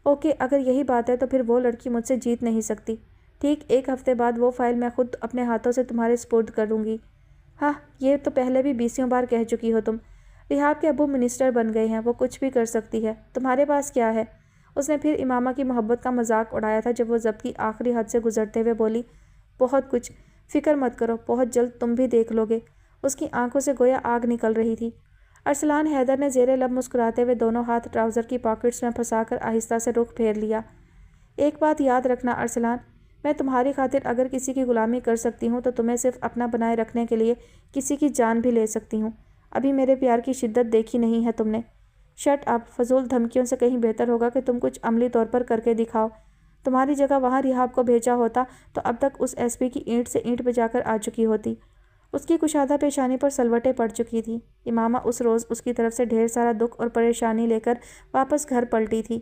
اوکے، اگر یہی بات ہے تو پھر وہ لڑکی مجھ سے جیت نہیں سکتی۔ ٹھیک 1 ہفتے بعد وہ فائل میں خود اپنے ہاتھوں سے تمہارے سپرد کروں گی۔ ہاں، یہ تو پہلے بھی 20 بار کہہ چکی ہو تم۔ ریحاب کے ابو منسٹر بن گئے ہیں، وہ کچھ بھی کر سکتی ہے، تمہارے پاس کیا ہے؟ اس نے پھر امامہ کی محبت کا مذاق اڑایا تھا جب وہ ضبط کی آخری حد سے گزرتے ہوئے بولی، بہت کچھ، فکر مت کرو، بہت جلد تم بھی دیکھ لو گے۔ اس کی آنکھوں سے گویا آگ نکل رہی تھی۔ ارسلان حیدر نے زیر لب مسکراتے ہوئے دونوں ہاتھ ٹراؤزر کی پاکٹس میں پھنسا کر آہستہ سے رخ پھیر لیا۔ ایک بات یاد رکھنا ارسلان، میں تمہاری خاطر اگر کسی کی غلامی کر سکتی ہوں تو تمہیں صرف اپنا بنائے رکھنے کے لیے کسی کی جان بھی لے سکتی ہوں۔ ابھی میرے پیار کی شدت دیکھی نہیں ہے تم نے۔ شٹ اپ، فضول دھمکیوں سے کہیں بہتر ہوگا کہ تم کچھ عملی طور پر کر کے دکھاؤ۔ تمہاری جگہ وہاں ریحاب کو بھیجا ہوتا تو اب تک اس ایس پی کی اینٹ سے اینٹ بجا کر آ چکی ہوتی۔ اس کی کشادہ پیشانی پر سلوٹیں پڑ چکی تھیں۔ امامہ اس روز اس کی طرف سے ڈھیر سارا دکھ اور پریشانی لے کر واپس گھر پلٹی تھی۔